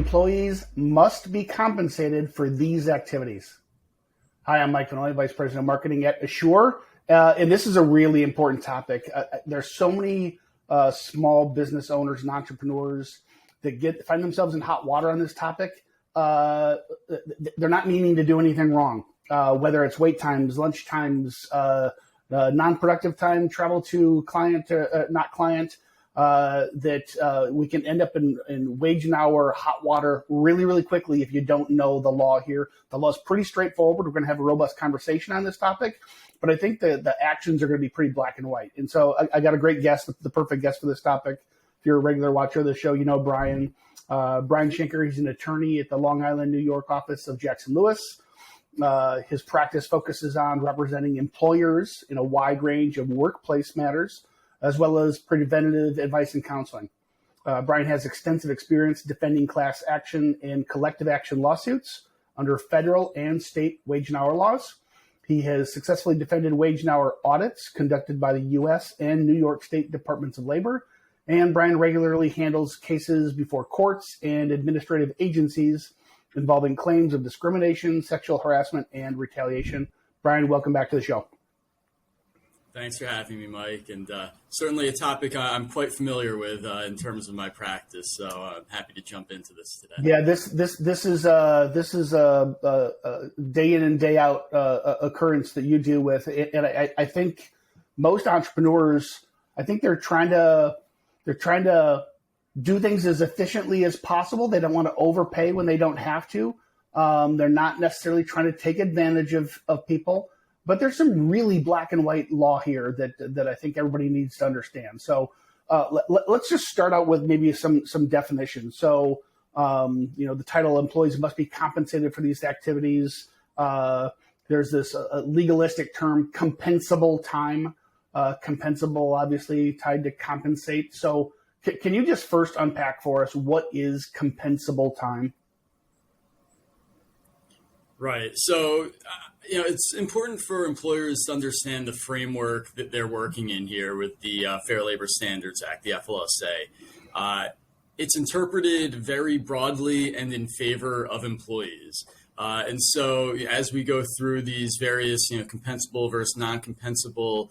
employees must be compensated for these activities. Hi, I'm Mike Vannoy, Vice President of Marketing at Asure. And this is a really important topic. There's so many small business owners and entrepreneurs that find themselves in hot water on this topic. They're not meaning to do anything wrong, whether it's wait times, lunch times, non-productive time, travel to client, not client, that we can end up in wage and hour hot water really, really quickly if you don't know the law here. The law is pretty straightforward. We're going to have a robust conversation on this topic, but I think the actions are going to be pretty black and white. And so I got a great guest, the perfect guest for this topic. If you're a regular watcher of the show, you know Brian. Brian Shenker, he's an attorney at the Long Island, New York office of Jackson Lewis. His practice focuses on representing employers in a wide range of workplace matters, as well as preventative advice and counseling. Brian has extensive experience defending class action and collective action lawsuits under federal and state wage and hour laws. He has successfully defended wage and hour audits conducted by the U.S. and New York State Departments of Labor. And Brian regularly handles cases before courts and administrative agencies involving claims of discrimination, sexual harassment, and retaliation. Brian, welcome back to the show. Thanks for having me, Mike, and certainly a topic I'm quite familiar with in terms of my practice. So I'm happy to jump into this today. Yeah, this is a day in and day out occurrence that you deal with, and I think most entrepreneurs, I think they're trying to do things as efficiently as possible. They don't want to overpay when they don't have to. They're not necessarily trying to take advantage of people. But there's some really black and white law here that I think everybody needs to understand. So let's just start out with maybe some definitions. So, the title employees must be compensated for these activities. There's this legalistic term, compensable time. Compensable, obviously, tied to compensate. So can you just first unpack for us what is compensable time? Right. So, it's important for employers to understand the framework that they're working in here with the Fair Labor Standards Act, the FLSA. It's interpreted very broadly and in favor of employees. And so as we go through these various, compensable versus non-compensable,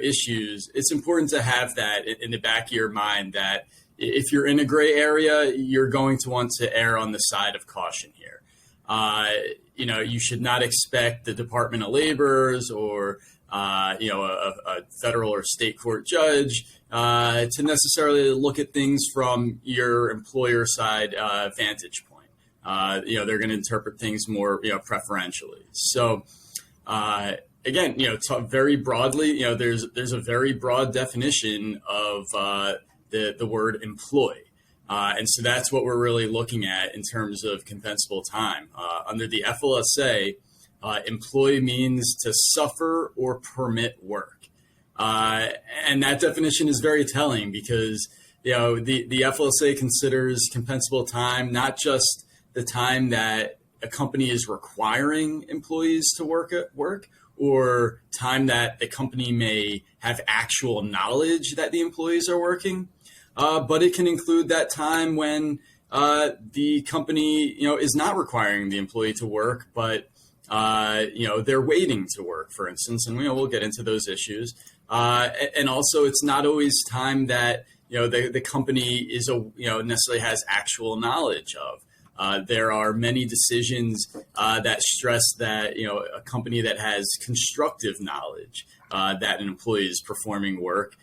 issues, it's important to have that in the back of your mind that if you're in a gray area, you're going to want to err on the side of caution here. You should not expect the Department of Labor's or, a federal or state court judge to necessarily look at things from your employer side vantage point. They're going to interpret things more, preferentially. So, again, very broadly, there's a very broad definition of the word employ. And so that's what we're really looking at in terms of compensable time. Under the FLSA, employ means to suffer or permit work. And that definition is very telling because, the FLSA considers compensable time not just the time that a company is requiring employees to work or time that the company may have actual knowledge that the employees are working. But it can include that time when the company, is not requiring the employee to work, but they're waiting to work, for instance, and we'll get into those issues. And also, it's not always time that the company is necessarily has actual knowledge of. There are many decisions that stress that a company that has constructive knowledge that an employee is performing work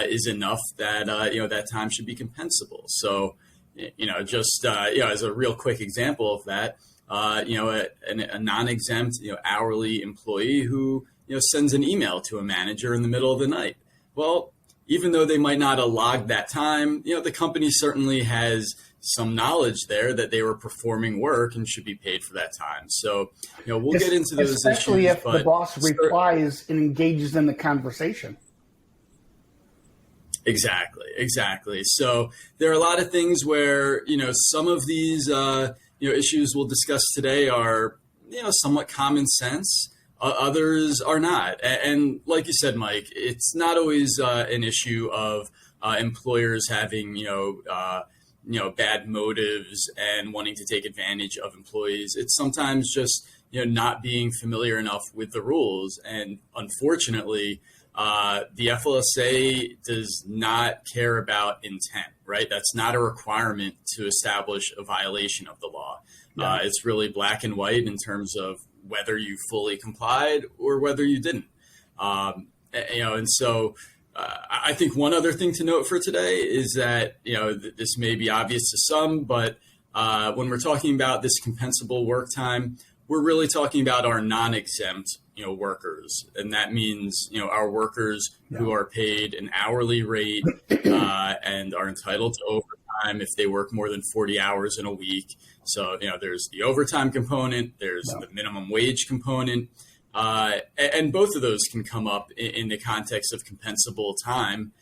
is enough that that time should be compensable. So, as a real quick example of that, a non-exempt hourly employee who sends an email to a manager in the middle of the night. Well, even though they might not have logged that time, the company certainly has some knowledge there that they were performing work and should be paid for that time. So, we'll get into those issues. Especially if the boss replies and engages in the conversation. Exactly. So there are a lot of things where, some of these, issues we'll discuss today are, somewhat common sense. Others are not. And like you said, Mike, it's not always an issue of employers having, bad motives and wanting to take advantage of employees. It's sometimes just, not being familiar enough with the rules. And unfortunately, the FLSA does not care about intent, right? That's not a requirement to establish a violation of the law. Yeah. It's really black and white in terms of whether you fully complied or whether you didn't. And so I think one other thing to note for today is that, this may be obvious to some, but when we're talking about this compensable work time, we're really talking about our non-exempt, workers. And that means, our workers who are paid an hourly rate and are entitled to overtime if they work more than 40 hours in a week. So, there's the overtime component, there's the minimum wage component, and both of those can come up in the context of compensable time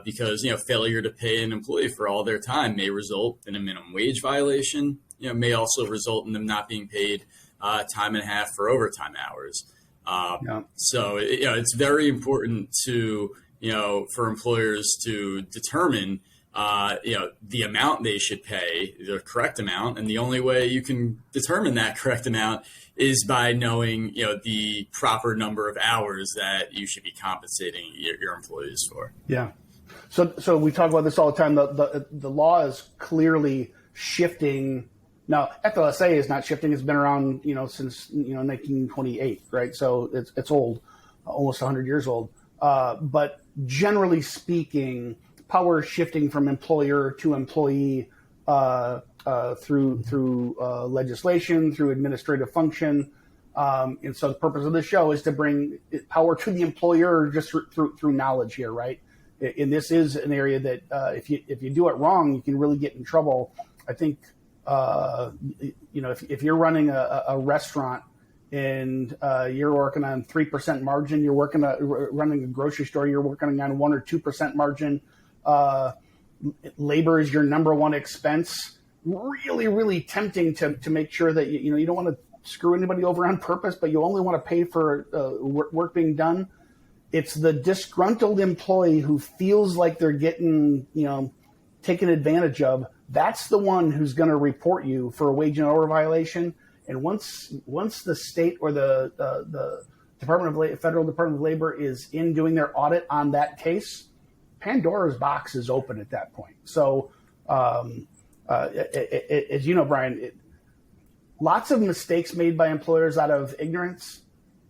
because, failure to pay an employee for all their time may result in a minimum wage violation, may also result in them not being paid time and a half for overtime hours. So, it's very important to, for employers to determine, the amount they should pay, the correct amount. And the only way you can determine that correct amount is by knowing, the proper number of hours that you should be compensating your employees for. Yeah. So we talk about this all the time. The law is clearly shifting. Now, FLSA is not shifting. It's been around, since, 1928, right? So it's old, almost 100 years old. But generally speaking, power is shifting from employer to employee through legislation, through administrative function. And so the purpose of this show is to bring power to the employer just through knowledge here, right? And this is an area that if you do it wrong, you can really get in trouble. I think, if you're running a restaurant and you're working on 3% margin, you're running a grocery store, you're working on 1 or 2% margin. Labor is your number one expense. Really, really tempting to make sure that you don't want to screw anybody over on purpose, but you only want to pay for work being done. It's the disgruntled employee who feels like they're getting taken advantage of. That's the one who's going to report you for a wage and hour violation. And once the state or the Federal Department of Labor is in doing their audit on that case, Pandora's box is open at that point. So, as you know, Brian, lots of mistakes made by employers out of ignorance.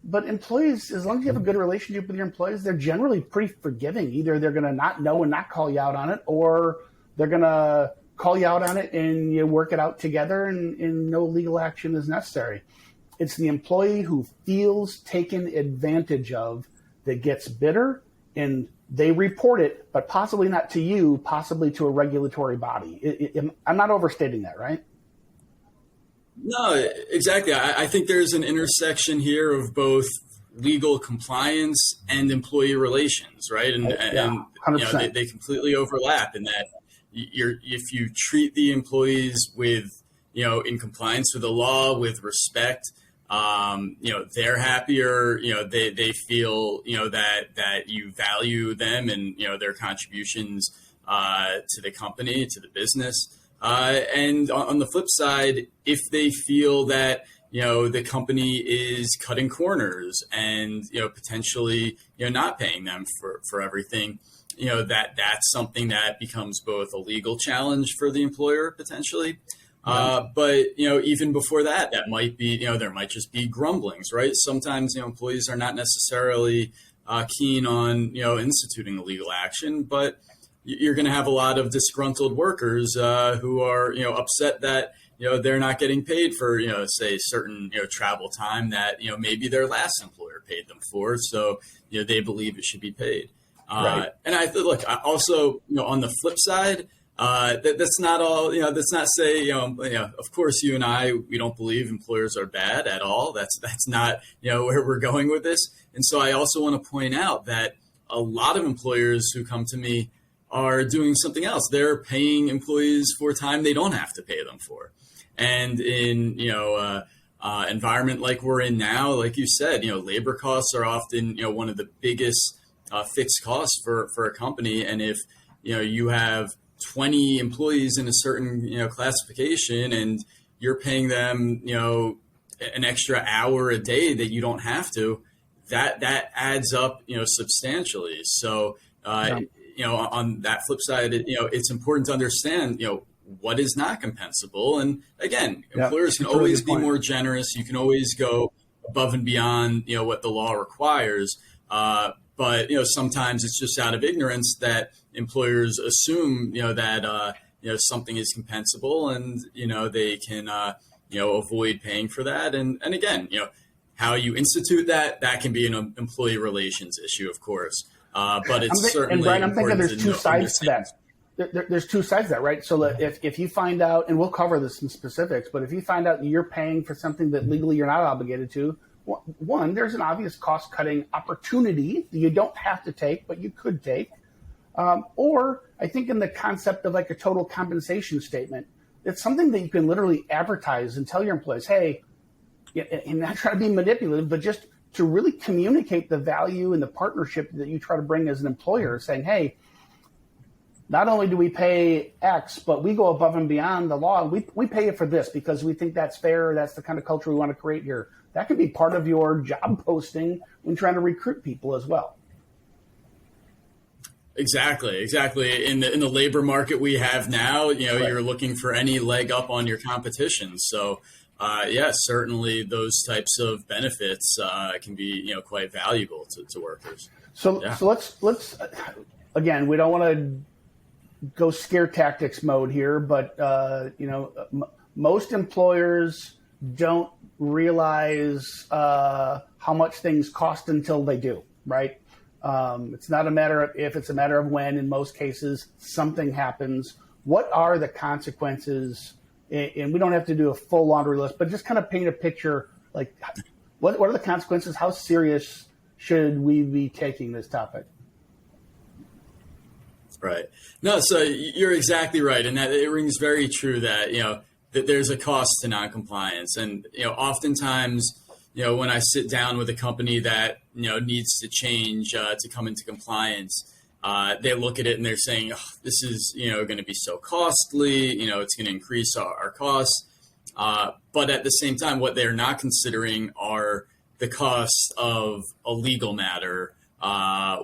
But employees, as long as you have a good relationship with your employees, they're generally pretty forgiving. Either they're going to not know and not call you out on it, or they're going to call you out on it and you work it out together and no legal action is necessary. It's the employee who feels taken advantage of that gets bitter, and they report it, but possibly not to you, possibly to a regulatory body. I'm not overstating that, right? No, exactly. I think there's an intersection here of both legal compliance and employee relations, right? And they completely overlap in that if you treat the employees with, in compliance with the law, with respect, they're happier, they feel, that you value them and, their contributions to the company, to the business. And on the flip side, if they feel that, the company is cutting corners and, potentially, not paying them for everything, that's something that becomes both a legal challenge for the employer potentially. But, even before that might be, there might just be grumblings, right? Sometimes, employees are not necessarily keen on, instituting a legal action, but you're going to have a lot of disgruntled workers who are, upset that, they're not getting paid for, say certain, travel time that, maybe their last employer paid them for. So, they believe it should be paid. Right. And I also, on the flip side, that's not all, that's not say, of course you and I, we don't believe employers are bad at all. That's not, where we're going with this. And so I also want to point out that a lot of employers who come to me are doing something else. They're paying employees for time they don't have to pay them for. And in, environment like we're in now, like you said, labor costs are often, one of the biggest fixed costs for a company. And if, you have 20 employees in a certain, classification, and you're paying them, an extra hour a day that you don't have to, that adds up, substantially. So, on that flip side, it's important to understand, what is not compensable. And again, employers can always be more generous. You can always go above and beyond, what the law requires. But, sometimes it's just out of ignorance that employers assume, that, something is compensable, and, they can, avoid paying for that. And again, how you institute that can be an employee relations issue, of course. But it's certainly and Brian, I'm thinking there's two sides to that. understand. There's two sides to that, right? So if you find out, and we'll cover this in specifics, but if you find out you're paying for something that legally you're not obligated to, one, there's an obvious cost-cutting opportunity that you don't have to take, but you could take. Or I think in the concept of like a total compensation statement, it's something that you can literally advertise and tell your employees, hey, and not try to be manipulative, but just to really communicate the value and the partnership that you try to bring as an employer, saying, hey, not only do we pay X, but we go above and beyond the law. We pay you for this because we think that's fair. That's the kind of culture we want to create here. That could be part of your job posting when trying to recruit people as well. Exactly. In the labor market we have now, you're looking for any leg up on your competition. So, certainly those types of benefits can be, quite valuable to workers. So let's again, we don't want to go scare tactics mode here, but most employers don't realize how much things cost until they do, right? It's not a matter of if, it's a matter of when. In most cases, something happens. What are the consequences? And we don't have to do a full laundry list, but just kind of paint a picture, like what are the consequences? How serious should we be taking this topic? Right. No, so you're exactly right. And that it rings very true that, that there's a cost to noncompliance. And, oftentimes, when I sit down with a company that, needs to change to come into compliance, they look at it and they're saying, oh, this is, going to be so costly, it's going to increase our costs. But at the same time, what they're not considering are the costs of a legal matter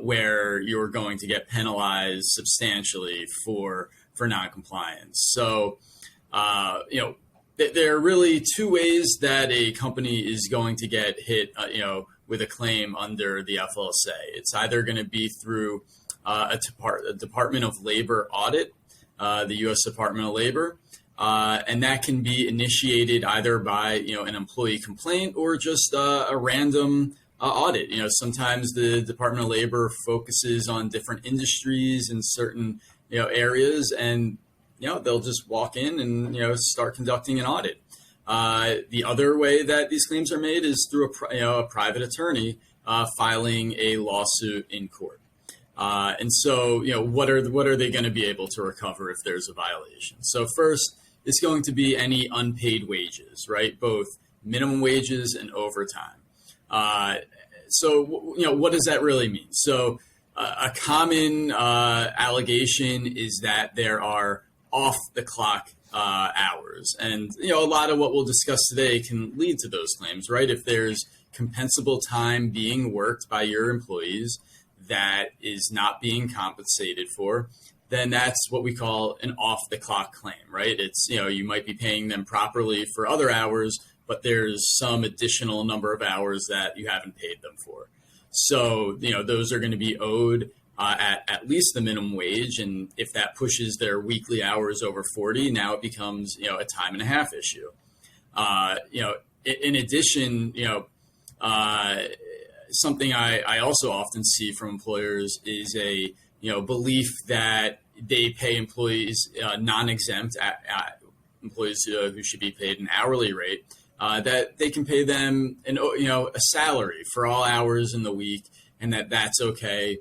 where you're going to get penalized substantially for noncompliance. So, there are really two ways that a company is going to get hit, with a claim under the FLSA. It's either going to be through a Department of Labor audit, the U.S. Department of Labor, and that can be initiated either by an employee complaint or just a random audit. Sometimes the Department of Labor focuses on different industries in certain areas, and they'll just walk in and start conducting an audit. The other way that these claims are made is through a private attorney filing a lawsuit in court. And so, what are they going to be able to recover if there's a violation? So first, it's going to be any unpaid wages, right? Both minimum wages and overtime. So, what does that really mean? So a common allegation is that there are off the clock hours. And, a lot of what we'll discuss today can lead to those claims, right? If there's compensable time being worked by your employees that is not being compensated for, then that's what we call an off the clock claim, right? It's, you might be paying them properly for other hours, but there's some additional number of hours that you haven't paid them for. So, those are going to be owed at least the minimum wage. And if that pushes their weekly hours over 40, now it becomes, a time and a half issue. In addition, something I also often see from employers is a, belief that they pay employees non-exempt employees who should be paid an hourly rate, that they can pay them a salary for all hours in the week, and that's okay.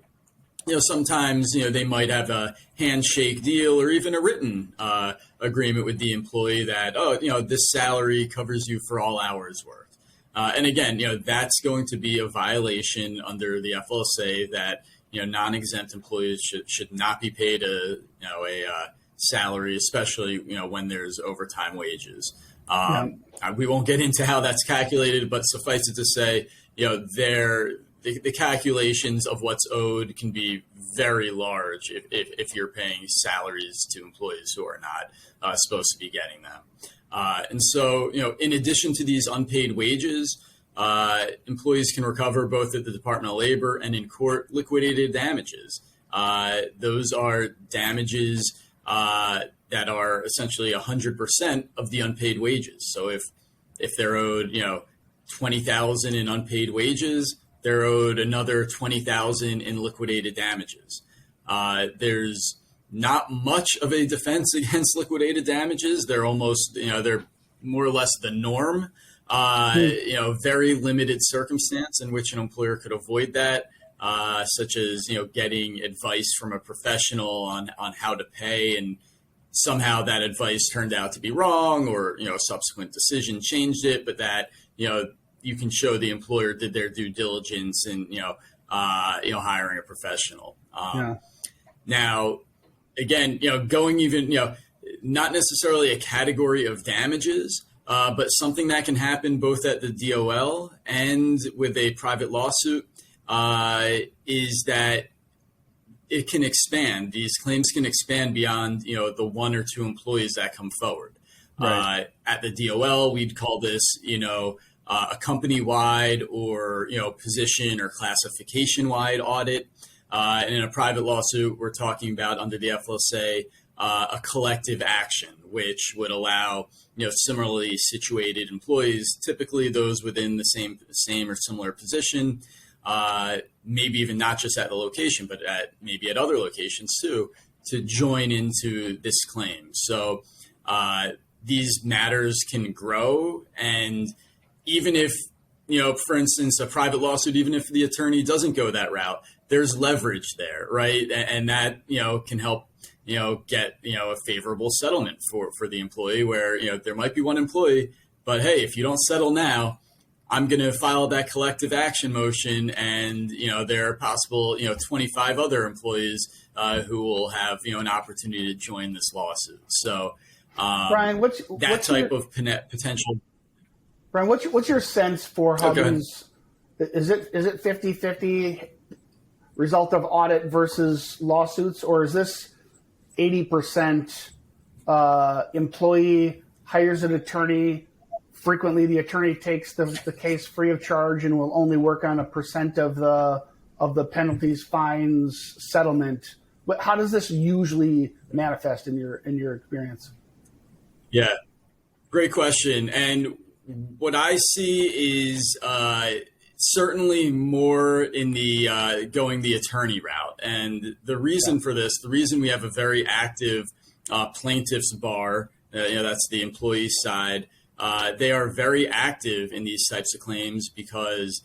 Sometimes, they might have a handshake deal or even a written agreement with the employee that, this salary covers you for all hours worked. And again, that's going to be a violation under the FLSA that, non-exempt employees should not be paid a salary, especially, when there's overtime wages. Yeah. We won't get into how that's calculated, but suffice it to say, the calculations of what's owed can be very large if you're paying salaries to employees who are not supposed to be getting them. And so, in addition to these unpaid wages, employees can recover both at the Department of Labor and in court liquidated damages. Those are damages that are essentially 100% of the unpaid wages. So if they're owed, $20,000 in unpaid wages, they're owed another $20,000 in liquidated damages. There's not much of a defense against liquidated damages. They're almost, they're more or less the norm. Very limited circumstance in which an employer could avoid that, such as, getting advice from a professional on how to pay, and somehow that advice turned out to be wrong, or, a subsequent decision changed it, but that, you can show the employer did their due diligence in, hiring a professional. Now, again, going even, not necessarily a category of damages, but something that can happen both at the DOL and with a private lawsuit is that it can expand. These claims can expand beyond, the one or two employees that come forward. Right. At the DOL, we'd call this, a company-wide or, position or classification-wide audit. And in a private lawsuit, we're talking about under the FLSA, a collective action, which would allow, similarly situated employees, typically those within the same or similar position, maybe even not just at the location, but maybe at other locations too, to join into this claim. So these matters can grow, and even if, for instance, a private lawsuit, even if the attorney doesn't go that route, there's leverage there, right? And that, can help, get, a favorable settlement for the employee where, there might be one employee, but hey, if you don't settle now, I'm going to file that collective action motion, and, there are possible, 25 other employees who will have, an opportunity to join this lawsuit. So Brian, what's type of potential. Brian, what's your sense for how these, is it 50-50 result of audit versus lawsuits, or is this 80% employee hires an attorney? Frequently, the attorney takes the case free of charge and will only work on a percent of the penalties, fines, settlement. But how does this usually manifest in your experience? Yeah, great question. And what I see is certainly more in the going the attorney route. And the reason for this, the reason we have a very active plaintiffs bar, that's the employee side, they are very active in these types of claims because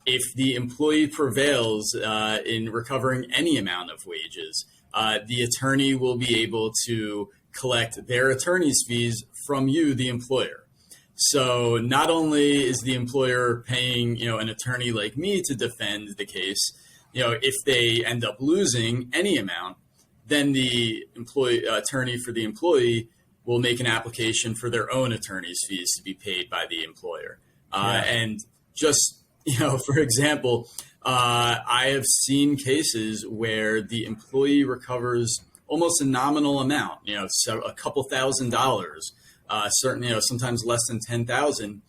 if the employee prevails in recovering any amount of wages, the attorney will be able to collect their attorney's fees from you, the employer. So not only is the employer paying, an attorney like me to defend the case, if they end up losing any amount, then the attorney for the employee will make an application for their own attorney's fees to be paid by the employer. And just, for example, I have seen cases where the employee recovers almost a nominal amount, so a couple $1,000s. Certainly, sometimes less than 10,000,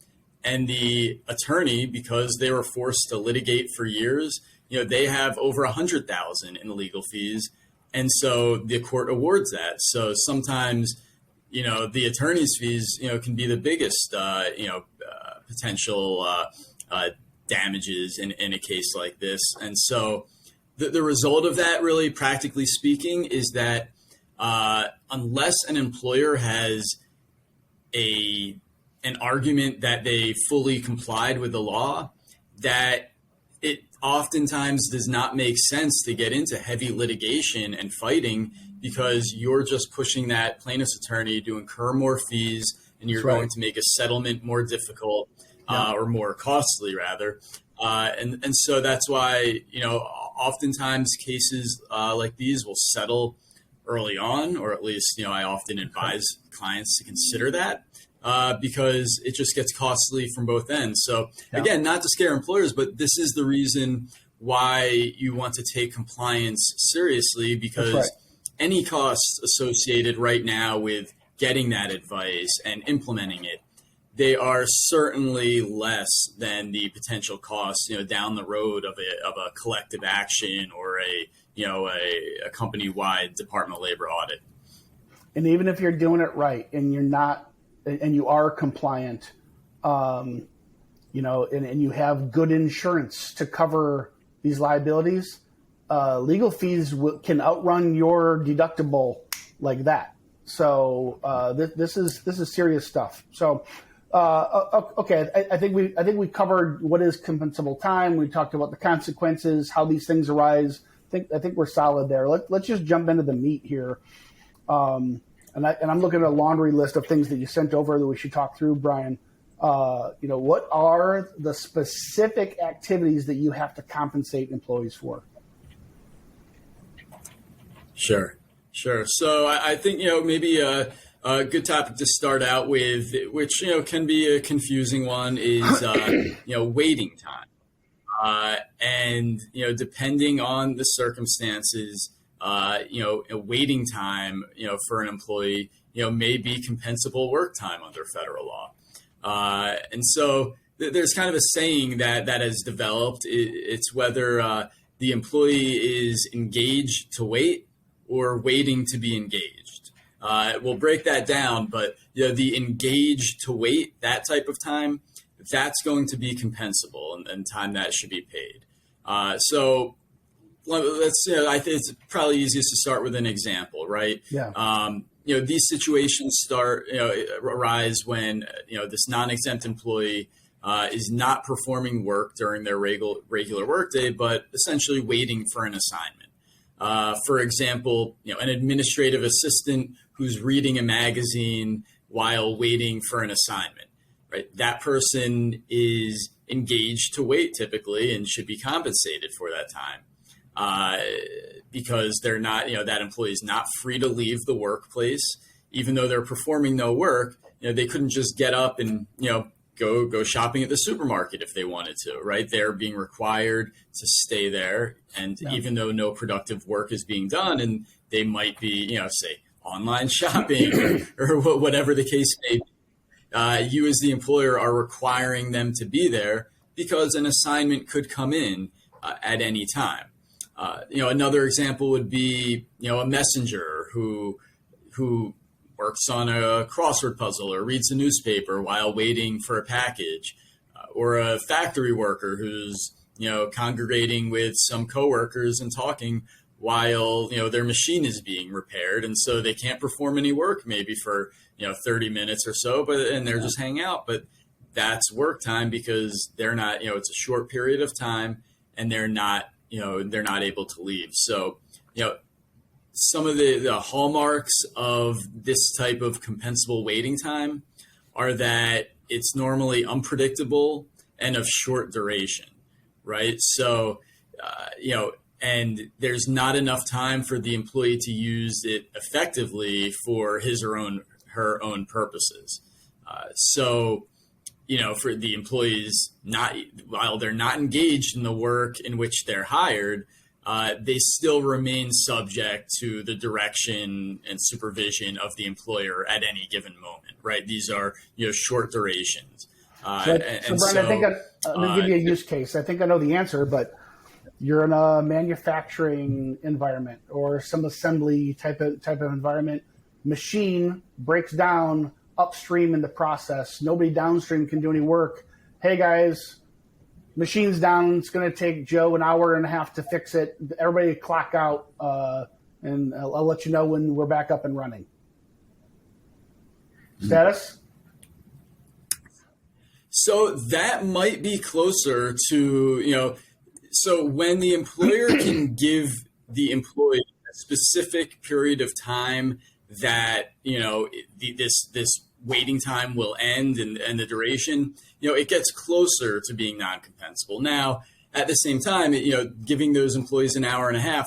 and the attorney, because they were forced to litigate for years, they have over 100,000 in legal fees, and so the court awards that. So sometimes, the attorney's fees, can be the biggest, potential damages in a case like this, and so the result of that, really, practically speaking, is that unless an employer has an argument that they fully complied with the law, that it oftentimes does not make sense to get into heavy litigation and fighting, because you're just pushing that plaintiff's attorney to incur more fees, and you're going to make a settlement more difficult or more costly rather. And so that's why, oftentimes cases like these will settle early on, or at least, I often advise clients to consider that because it just gets costly from both ends. So again, not to scare employers, but this is the reason why you want to take compliance seriously, because any costs associated right now with getting that advice and implementing it, they are certainly less than the potential costs, down the road of a collective action or a company-wide Department of Labor audit. And even if you're doing it right and you're not, and you are compliant, and you have good insurance to cover these liabilities, legal fees can outrun your deductible like that. So this is serious stuff. So. Okay, I think we covered what is compensable time. We talked about the consequences, how these things arise. I think we're solid there. Let's just jump into the meat here. And I'm looking at a laundry list of things that you sent over that we should talk through, Brian. What are the specific activities that you have to compensate employees for? Sure. So I think maybe a good topic to start out with, which can be a confusing one, is waiting time, and depending on the circumstances, a waiting time for an employee may be compensable work time under federal law, and so there's kind of a saying that has developed. It's whether the employee is engaged to wait or waiting to be engaged. We'll break that down, but the engaged to wait, that type of time, that's going to be compensable and time that should be paid. So let's, I think it's probably easiest to start with an example, right? Yeah. These situations arise when, this non-exempt employee is not performing work during their regular workday, but essentially waiting for an assignment. For example, an administrative assistant who's reading a magazine while waiting for an assignment, right? That person is engaged to wait typically and should be compensated for that time because they're not, that employee is not free to leave the workplace, even though they're performing no work. They couldn't just get up and, go shopping at the supermarket if they wanted to, right? They're being required to stay there. And even though no productive work is being done, and they might be, say, online shopping or whatever the case may be, you as the employer are requiring them to be there because an assignment could come in at any time. Another example would be, a messenger who works on a crossword puzzle or reads a newspaper while waiting for a package, or a factory worker who's, congregating with some coworkers and talking while, their machine is being repaired. And so they can't perform any work maybe for, 30 minutes or so, and they're just hanging out. But that's work time because they're not, it's a short period of time and they're not able to leave. So, some of the hallmarks of this type of compensable waiting time are that it's normally unpredictable and of short duration, right? So, and there's not enough time for the employee to use it effectively for his or her own purposes. So, for the employees, while they're not engaged in the work in which they're hired, they still remain subject to the direction and supervision of the employer at any given moment, right? These are, short durations. So Brian, I think I'm going to give you a use case. I think I know the answer, but you're in a manufacturing environment or some assembly type of environment. Machine breaks down upstream in the process. Nobody downstream can do any work. Hey guys, machine's down. It's going to take Joe an hour and a half to fix it. Everybody clock out, and I'll let you know when we're back up and running. Status? So that might be closer to, so when the employer can give the employee a specific period of time that, this waiting time will end and the duration, it gets closer to being non-compensable. Now, at the same time, giving those employees an hour and a half,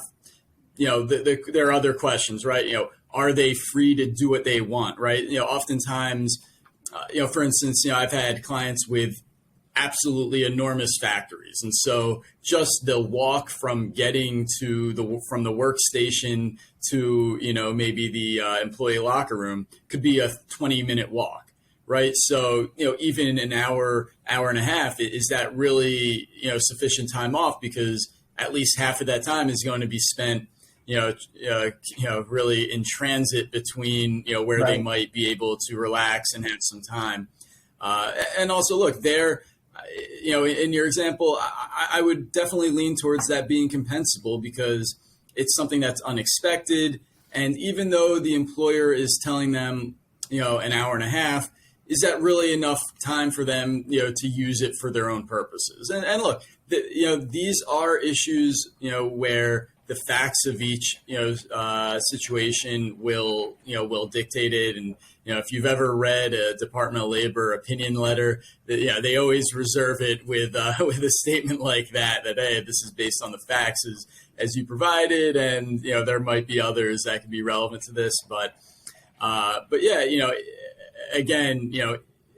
there are other questions, right? Are they free to do what they want, right? Oftentimes, for instance, I've had clients with absolutely enormous factories, and so just the walk from getting from the workstation to maybe the employee locker room could be a 20-minute walk, right? So even an hour and a half, is that really sufficient time off? Because at least half of that time is going to be spent really in transit between where Right. they might be able to relax and have some time. And also, look, there, in your example, I would definitely lean towards that being compensable, because it's something that's unexpected. And even though the employer is telling them, an hour and a half, is that really enough time for them, to use it for their own purposes? And look, these are issues, where the facts of each, situation will dictate it. And, if you've ever read a Department of Labor opinion letter, they always reserve it with a statement like that, hey, this is based on the facts as you provided. And, there might be others that could be relevant to this, but yeah, again,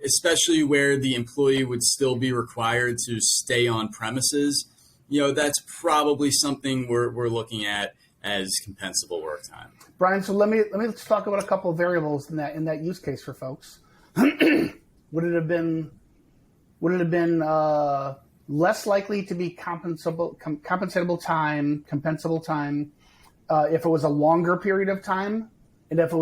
especially where the employee would still be required to stay on premises, that's probably something we're looking at as compensable work time. Brian, so let's talk about a couple of variables in that use case for folks. Would it have been less likely to be compensable time if it was a longer period of time, and if it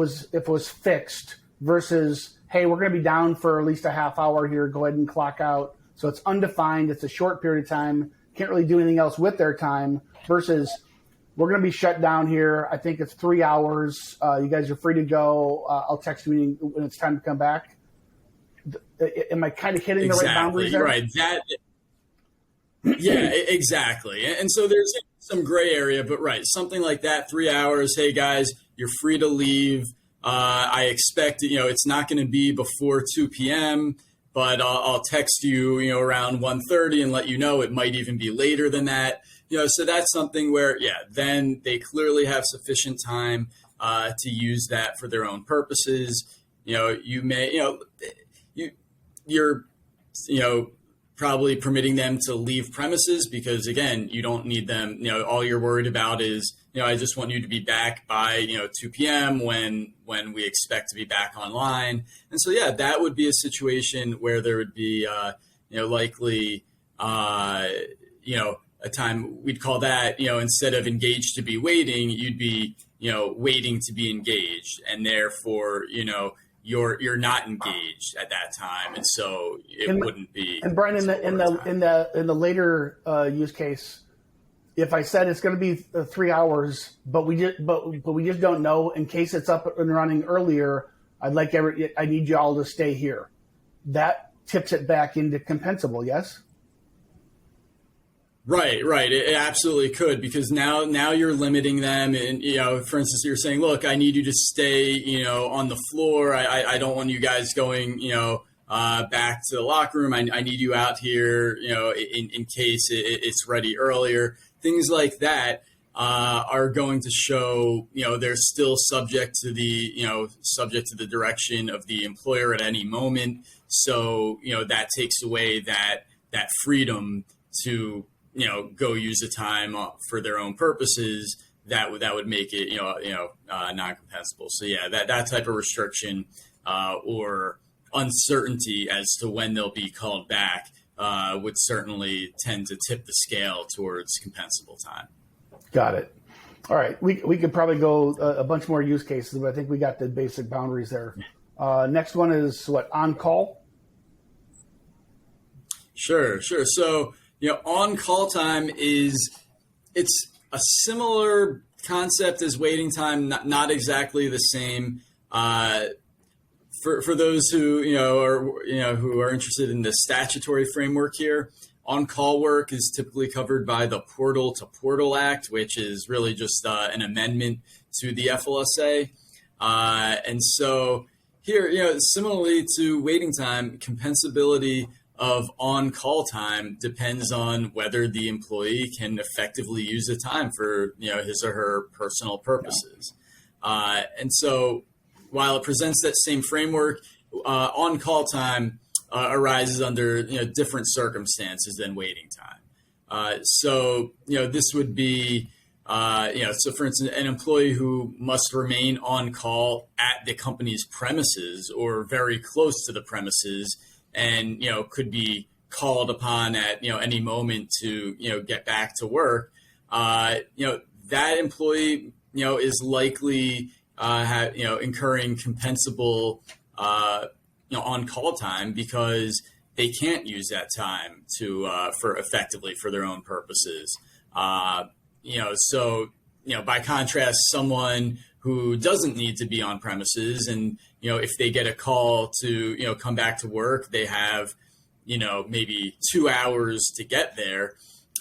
was fixed, versus, hey, we're going to be down for at least a half hour here, go ahead and clock out. So it's undefined, it's a short period of time, can't really do anything else with their time, versus we're going to be shut down here. I think it's 3 hours. You guys are free to go. I'll text you when it's time to come back. Am I kind of hitting the right boundaries there? Right. Yeah, exactly. And so there's some gray area, but right, something like that, 3 hours. Hey guys, you're free to leave. I expect, it's not going to be before 2 p.m., but I'll text you, around 1:30 and let you know. It might even be later than that. So that's something where, then they clearly have sufficient time to use that for their own purposes. You may, you're probably permitting them to leave premises because, again, you don't need them. All you're worried about is, I just want you to be back by, 2 p.m. when we expect to be back online. And so, that would be a situation where there would be, likely, a time we'd call that, instead of engaged to be waiting, you'd be, waiting to be engaged. And therefore, you're not engaged at that time, and so it wouldn't be. And Brian, in the later use case, if I said it's going to be 3 hours, but we just don't know, in case it's up and running earlier, I need you all to stay here. That tips it back into compensable, yes? Right. It absolutely could, because now you're limiting them. And, for instance, you're saying, look, I need you to stay, on the floor. I don't want you guys going, back to the locker room. I need you out here, in case it's ready earlier. Things like that are going to show, they're still subject to the direction of the employer at any moment. So, that takes away that freedom to, go use the time for their own purposes. That would make it, non-compensable. So that type of restriction or uncertainty as to when they'll be called back would certainly tend to tip the scale towards compensable time. Got it. All right. We could probably go a bunch more use cases, but I think we got the basic boundaries there. Next one is on call? Sure. So, on-call time it's a similar concept as waiting time, not exactly the same. For those who who are interested in the statutory framework here, on-call work is typically covered by the Portal to Portal Act, which is really just an amendment to the FLSA. And so here, similarly to waiting time, compensability of on-call time depends on whether the employee can effectively use the time for his or her personal purposes. And so while it presents that same framework, on-call time arises under different circumstances than waiting time. So this would be so for instance, an employee who must remain on call at the company's premises or very close to the premises, and could be called upon at any moment to get back to work. That employee is likely incurring compensable on call time because they can't use that time to for effectively for their own purposes. So by contrast, someone who doesn't need to be on premises, and if they get a call to come back to work, they have maybe 2 hours to get there.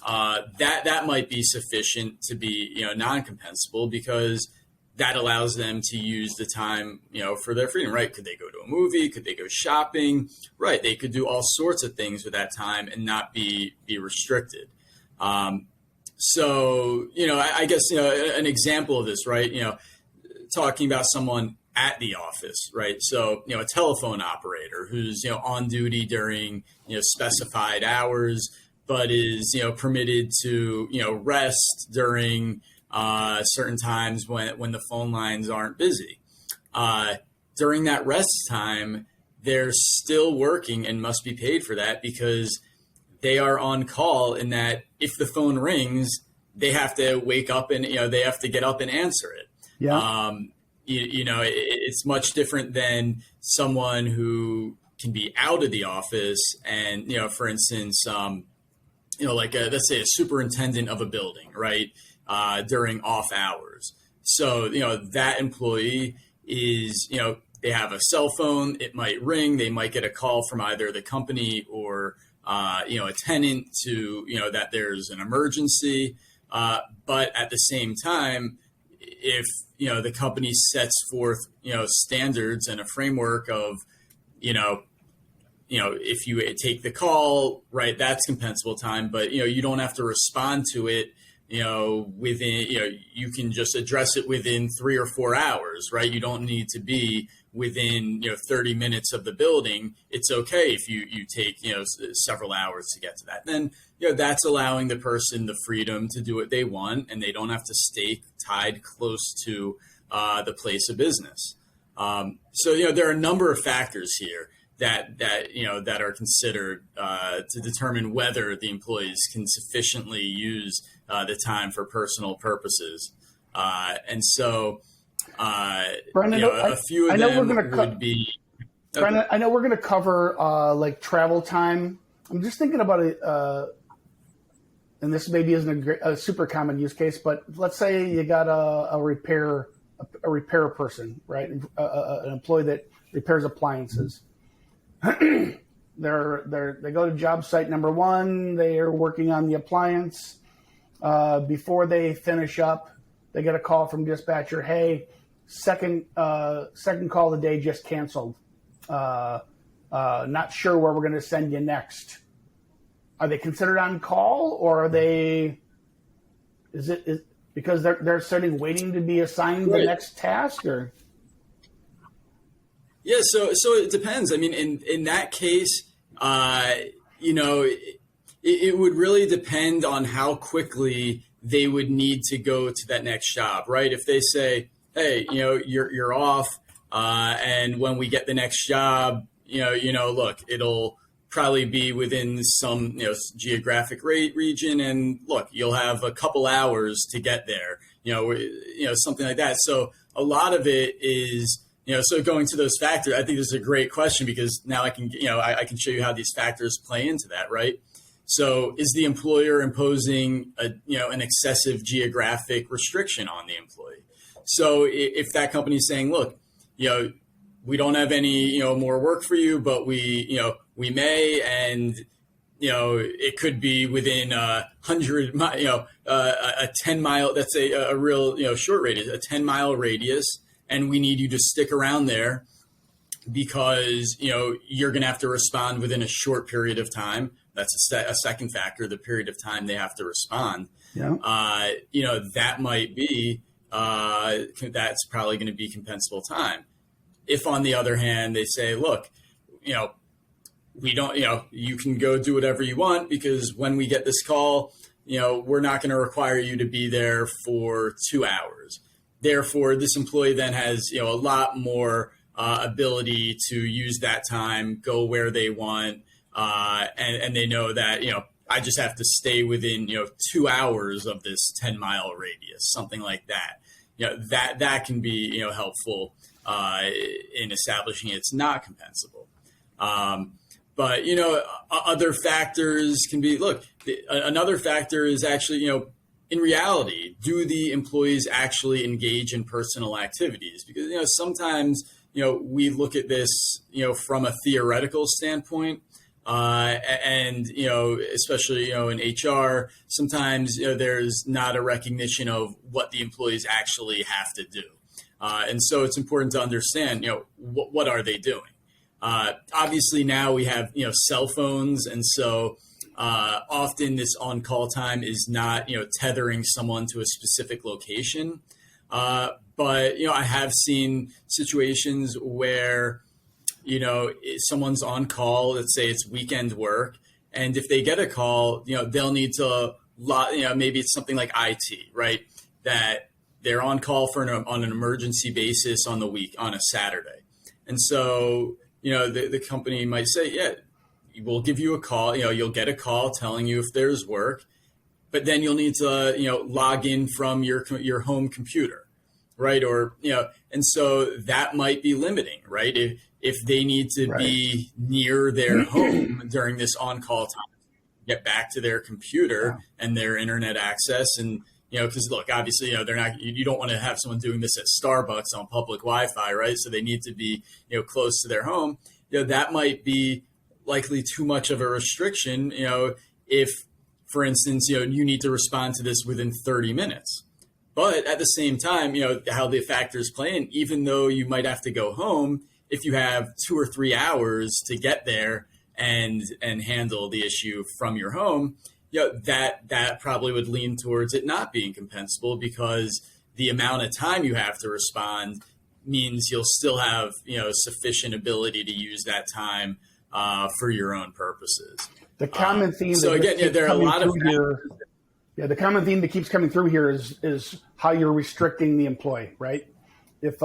That might be sufficient to be non-compensable, because that allows them to use the time for their freedom. Right? Could they go to a movie? Could they go shopping? Right? They could do all sorts of things with that time and not be restricted. So I guess an example of this, right? Talking about someone at the office, right? So a telephone operator who's on duty during specified hours, but is permitted to rest during certain times when the phone lines aren't busy. During that rest time, they're still working and must be paid for that, because they are on call, in that if the phone rings, they have to wake up and they have to get up and answer it. Yeah. It's much different than someone who can be out of the office and for instance, let's say a superintendent of a building, right? During off hours. So that employee is they have a cell phone. It might ring. They might get a call from either the company or a tenant to that there's an emergency. But at the same time, if the company sets forth standards and a framework of if you take the call, right, that's compensable time, but you don't have to respond to it within you can just address it within 3 or 4 hours, right? You don't need to be within 30 minutes of the building. It's okay if you take several hours to get to that. Then that's allowing the person the freedom to do what they want, and they don't have to stay tied close to the place of business. So there are a number of factors here that are considered to determine whether the employees can sufficiently use the time for personal purposes. And so Brandon, a few of them would be. Brandon, I know we're going to cover like travel time. I'm just thinking about it, and this maybe isn't a super common use case, but let's say you got a repair person, right? An employee that repairs appliances. They go to job site number 1. They are working on the appliance. Before they finish up, they get a call from dispatcher. Hey, second call of the day just canceled. Not sure where we're going to send you next. Are they considered on call, or are they? Is because they're sitting waiting to be assigned the next task, or? Yeah, so it depends. I mean, in that case, it would really depend on how quickly they would need to go to that next job, right? If they say, hey, you're off, and when we get the next job, look, it'll probably be within some geographic region, and look, you'll have a couple hours to get there, something like that. So a lot of it is. So going to those factors, I think this is a great question, because now I can, I can show you how these factors play into that, right? So is the employer imposing an excessive geographic restriction on the employee? So if that company is saying, look, we don't have any, more work for you, but we may, and, it could be within 100, a 10 mile, that's a real, short radius, a 10-mile radius, and we need you to stick around there because, you're going to have to respond within a short period of time. That's a second factor, the period of time they have to respond. Yeah. That might be, that's probably going to be compensable time. If on the other hand, they say, look, we don't, you can go do whatever you want, because when we get this call, we're not going to require you to be there for 2 hours. Therefore, this employee then has, a lot more ability to use that time, go where they want, and they know that, I just have to stay within, 2 hours of this 10-mile radius, something like that. That can be, helpful in establishing it's not compensable. But, other factors can be, look, another factor is actually, in reality, do the employees actually engage in personal activities? Because, sometimes, we look at this, from a theoretical standpoint. And, especially, in HR, sometimes, there's not a recognition of what the employees actually have to do. And so it's important to understand, what are they doing? Obviously now we have, cell phones. And so often this on-call time is not, tethering someone to a specific location. But, I have seen situations where, someone's on call, let's say it's weekend work. And if they get a call, they'll need to, maybe it's something like IT, right? That they're on call on an emergency basis on a Saturday. And so, the company might say, yeah, we'll give you a call, you'll get a call telling you if there's work, but then you'll need to, log in from your home computer, right? Or, and so that might be limiting, right? If they need to be near their home during this on-call time, get back to their computer and their internet access. And, because look, obviously, they're not, you don't want to have someone doing this at Starbucks on public Wi-Fi, right? So they need to be, close to their home. That might be likely too much of a restriction, if, for instance, you need to respond to this within 30 minutes. But at the same time, how the factors play in, even though you might have to go home, if you have 2 or 3 hours to get there and handle the issue from your home, that probably would lean towards it not being compensable, because the amount of time you have to respond means you'll still have, sufficient ability to use that time for your own purposes. The common theme. So again, there are a lot of here. Yeah, the common theme that keeps coming through here is how you're restricting the employee, right? If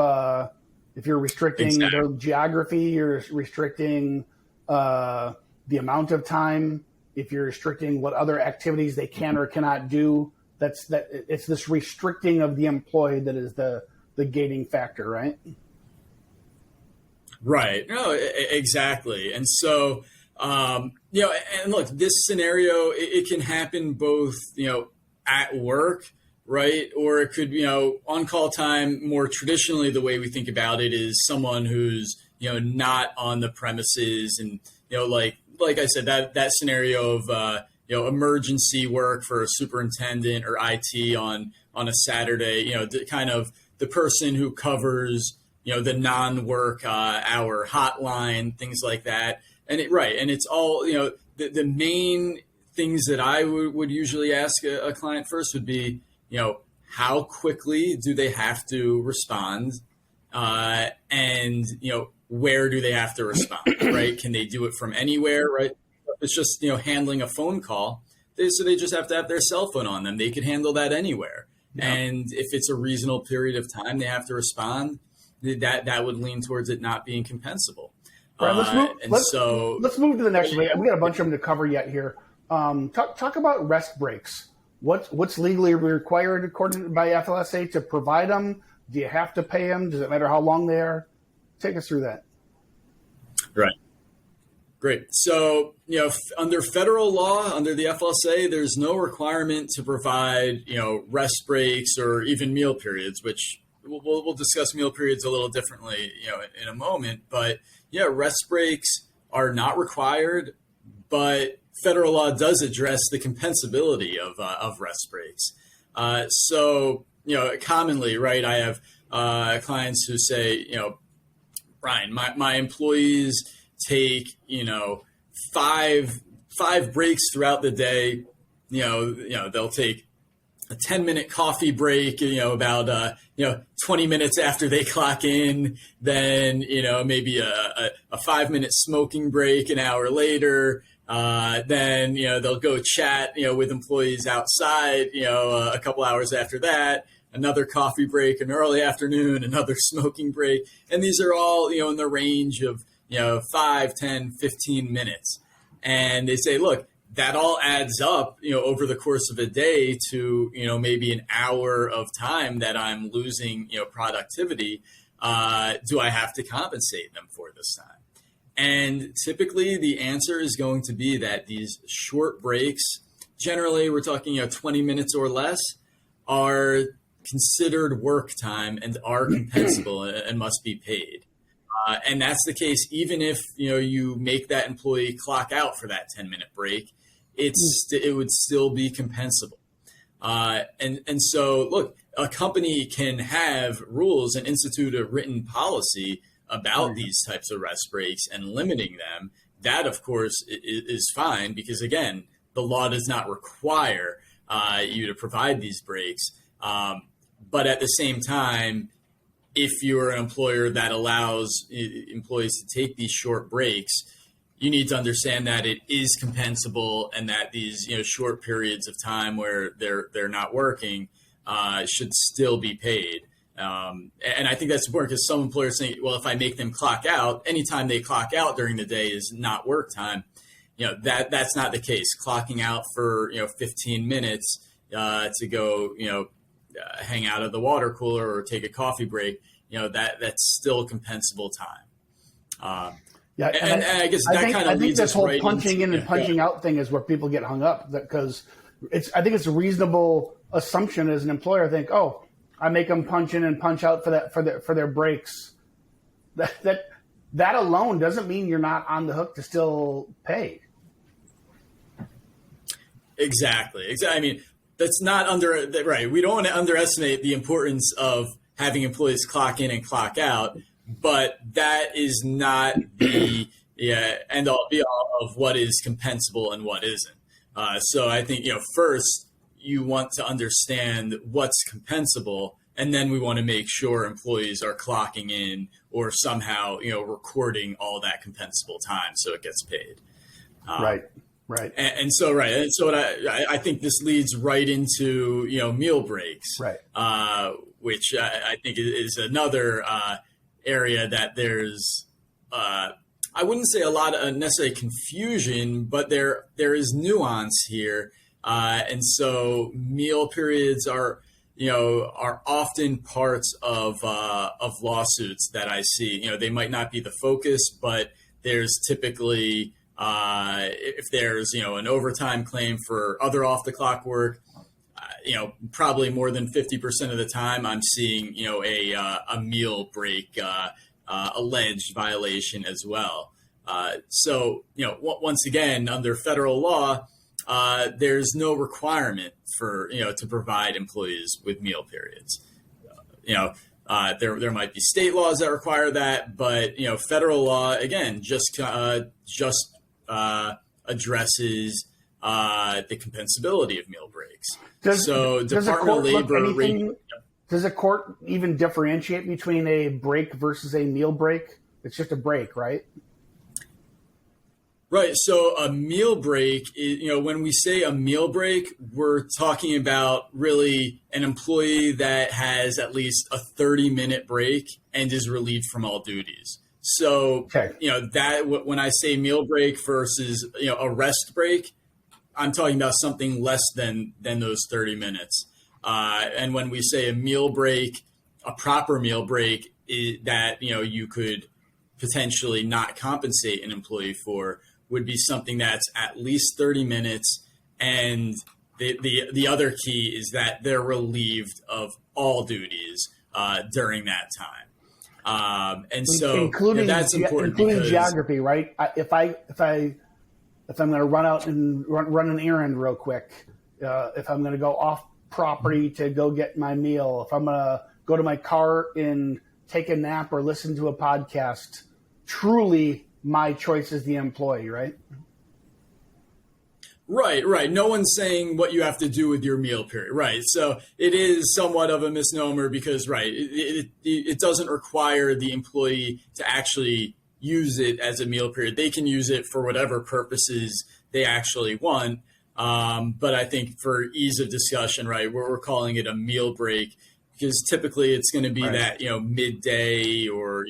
you're restricting the geography, you're restricting the amount of time. If you're restricting what other activities they can or cannot do, it's this restricting of the employee that is the gating factor, right? Right. No, exactly. And so, and look, this scenario, it can happen both, at work, right? Or it could, on-call time, more traditionally, the way we think about it is someone who's, not on the premises. And, like I said, that scenario of, emergency work for a superintendent or IT on a Saturday, kind of the person who covers, the non-work hour hotline, things like that. And and it's all, the main things that I would usually ask a client first would be, how quickly do they have to respond? And, where do they have to respond, right? Can they do it from anywhere, right? It's just, handling a phone call. So they just have to have their cell phone on them. They could handle that anywhere. Yeah. And if it's a reasonable period of time they have to respond, that would lean towards it not being compensable. Right, let's move to the next one. We got a bunch of them to cover yet here. Talk about rest breaks. What's legally required according by FLSA to provide them? Do you have to pay them? Does it matter how long they are? Take us through that. Right. Great. So, under federal law, under the FLSA, there's no requirement to provide, rest breaks or even meal periods, which we'll discuss meal periods a little differently, in a moment. But yeah, rest breaks are not required, but federal law does address the compensability of rest breaks. So, commonly, right, I have clients who say, Ryan, my employees take, five breaks throughout the day. They'll take a 10-minute coffee break, about 20 minutes after they clock in, then maybe a 5-minute smoking break an hour later. Then they'll go chat with employees outside, a couple hours after that, another coffee break, an early afternoon, another smoking break. And these are all in the range of 5, 10, 15 minutes. And they say, look, that all adds up, over the course of a day to, maybe an hour of time that I'm losing, productivity. Do I have to compensate them for this time? And typically the answer is going to be that these short breaks, generally we're talking 20 minutes or less, are considered work time and are compensable and must be paid. And that's the case even if you make that employee clock out for that 10-minute break, it would still be compensable. And so, look, a company can have rules and institute a written policy about these types of rest breaks and limiting them. That, of course, is fine because, again, the law does not require you to provide these breaks. But at the same time, if you're an employer that allows employees to take these short breaks, you need to understand that it is compensable and that these short periods of time where they're not working should still be paid. And I think that's important because some employers think, well, if I make them clock out, anytime they clock out during the day is not work time. That's not the case. Clocking out for 15 minutes to go hang out at the water cooler or take a coffee break, that's still compensable time. Yeah, and I guess that kind of leads us right into... I think this whole punching in and punching out thing is where people get hung up, because I think it's a reasonable assumption as an employer. Think, oh, I make them punch in and punch out for their breaks. That alone doesn't mean you're not on the hook to still pay. Exactly. I mean, that's not right. We don't want to underestimate the importance of having employees clock in and clock out, but that is not the end all be all of what is compensable and what isn't. So I think, first you want to understand what's compensable, and then we want to make sure employees are clocking in or somehow, recording all that compensable time so it gets paid. Right. And so what I think this leads right into, meal breaks, right? Which I think is another area that there's, I wouldn't say a lot of necessarily confusion, but there is nuance here. And so meal periods are often parts of lawsuits that I see. They might not be the focus, but there's typically, if there's, an overtime claim for other off the clock work, probably more than 50% of the time I'm seeing, a meal break, alleged violation as well. So, once again, under federal law, there's no requirement for, to provide employees with meal periods. There might be state laws that require that, but, federal law, again, just addresses the compensability of meal breaks. Does Department of Labor... Does a court even differentiate between a break versus a meal break? It's just a break, right? Right. So a meal break, when we say a meal break, we're talking about really an employee that has at least a 30-minute break and is relieved from all duties. So, that when I say meal break versus, a rest break, I'm talking about something less than those 30 minutes. And when we say a meal break, a proper meal break that, you could potentially not compensate an employee for would be something that's at least 30 minutes. And the other key is that they're relieved of all duties during that time. And so including, that's important, including geography, right? If I'm going to run out and run an errand real quick, if I'm going to go off property to go get my meal, if I'm going to go to my car in take a nap or listen to a podcast, truly my choice as the employee, right? Right. No one's saying what you have to do with your meal period. Right. So it is somewhat of a misnomer because, it doesn't require the employee to actually use it as a meal period. They can use it for whatever purposes they actually want. But I think for ease of discussion, right, we're calling it a meal break because typically it's going to be that, midday or,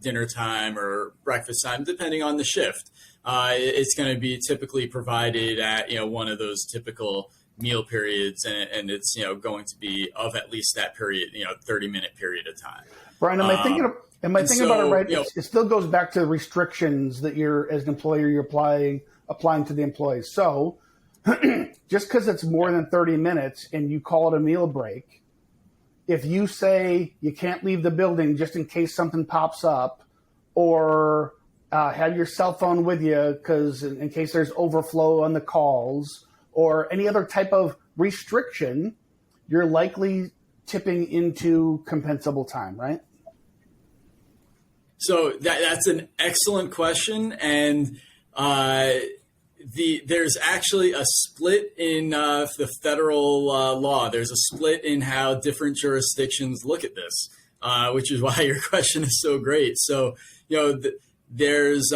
dinner time or breakfast time, depending on the shift. It's going to be typically provided at, one of those typical meal periods, and it's, going to be of at least that period, 30-minute period of time. Brian, am I thinking about it right? It still goes back to the restrictions that you're, as an employer, you're applying to the employees. So just because it's more than 30 minutes and you call it a meal break, if you say you can't leave the building just in case something pops up, or have your cell phone with you because in case there's overflow on the calls, or any other type of restriction, you're likely tipping into compensable time, right? So that's an excellent question, and there's actually a split in the federal law. There's a split in how different jurisdictions look at this, which is why your question is so great. So, there's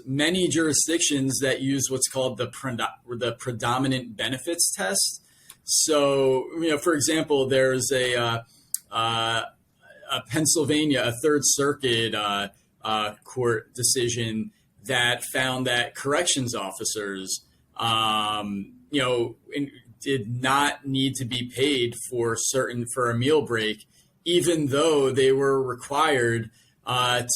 many jurisdictions that use what's called the predominant benefits test. So, for example, there's a Pennsylvania, a Third Circuit court decision that found that corrections officers, did not need to be paid for a meal break, even though they were required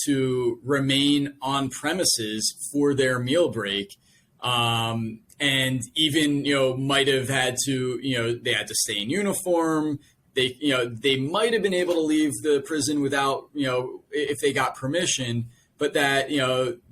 to remain on premises for their meal break. And even, might have had to, they had to stay in uniform. They might have been able to leave the prison without, if they got permission, but that,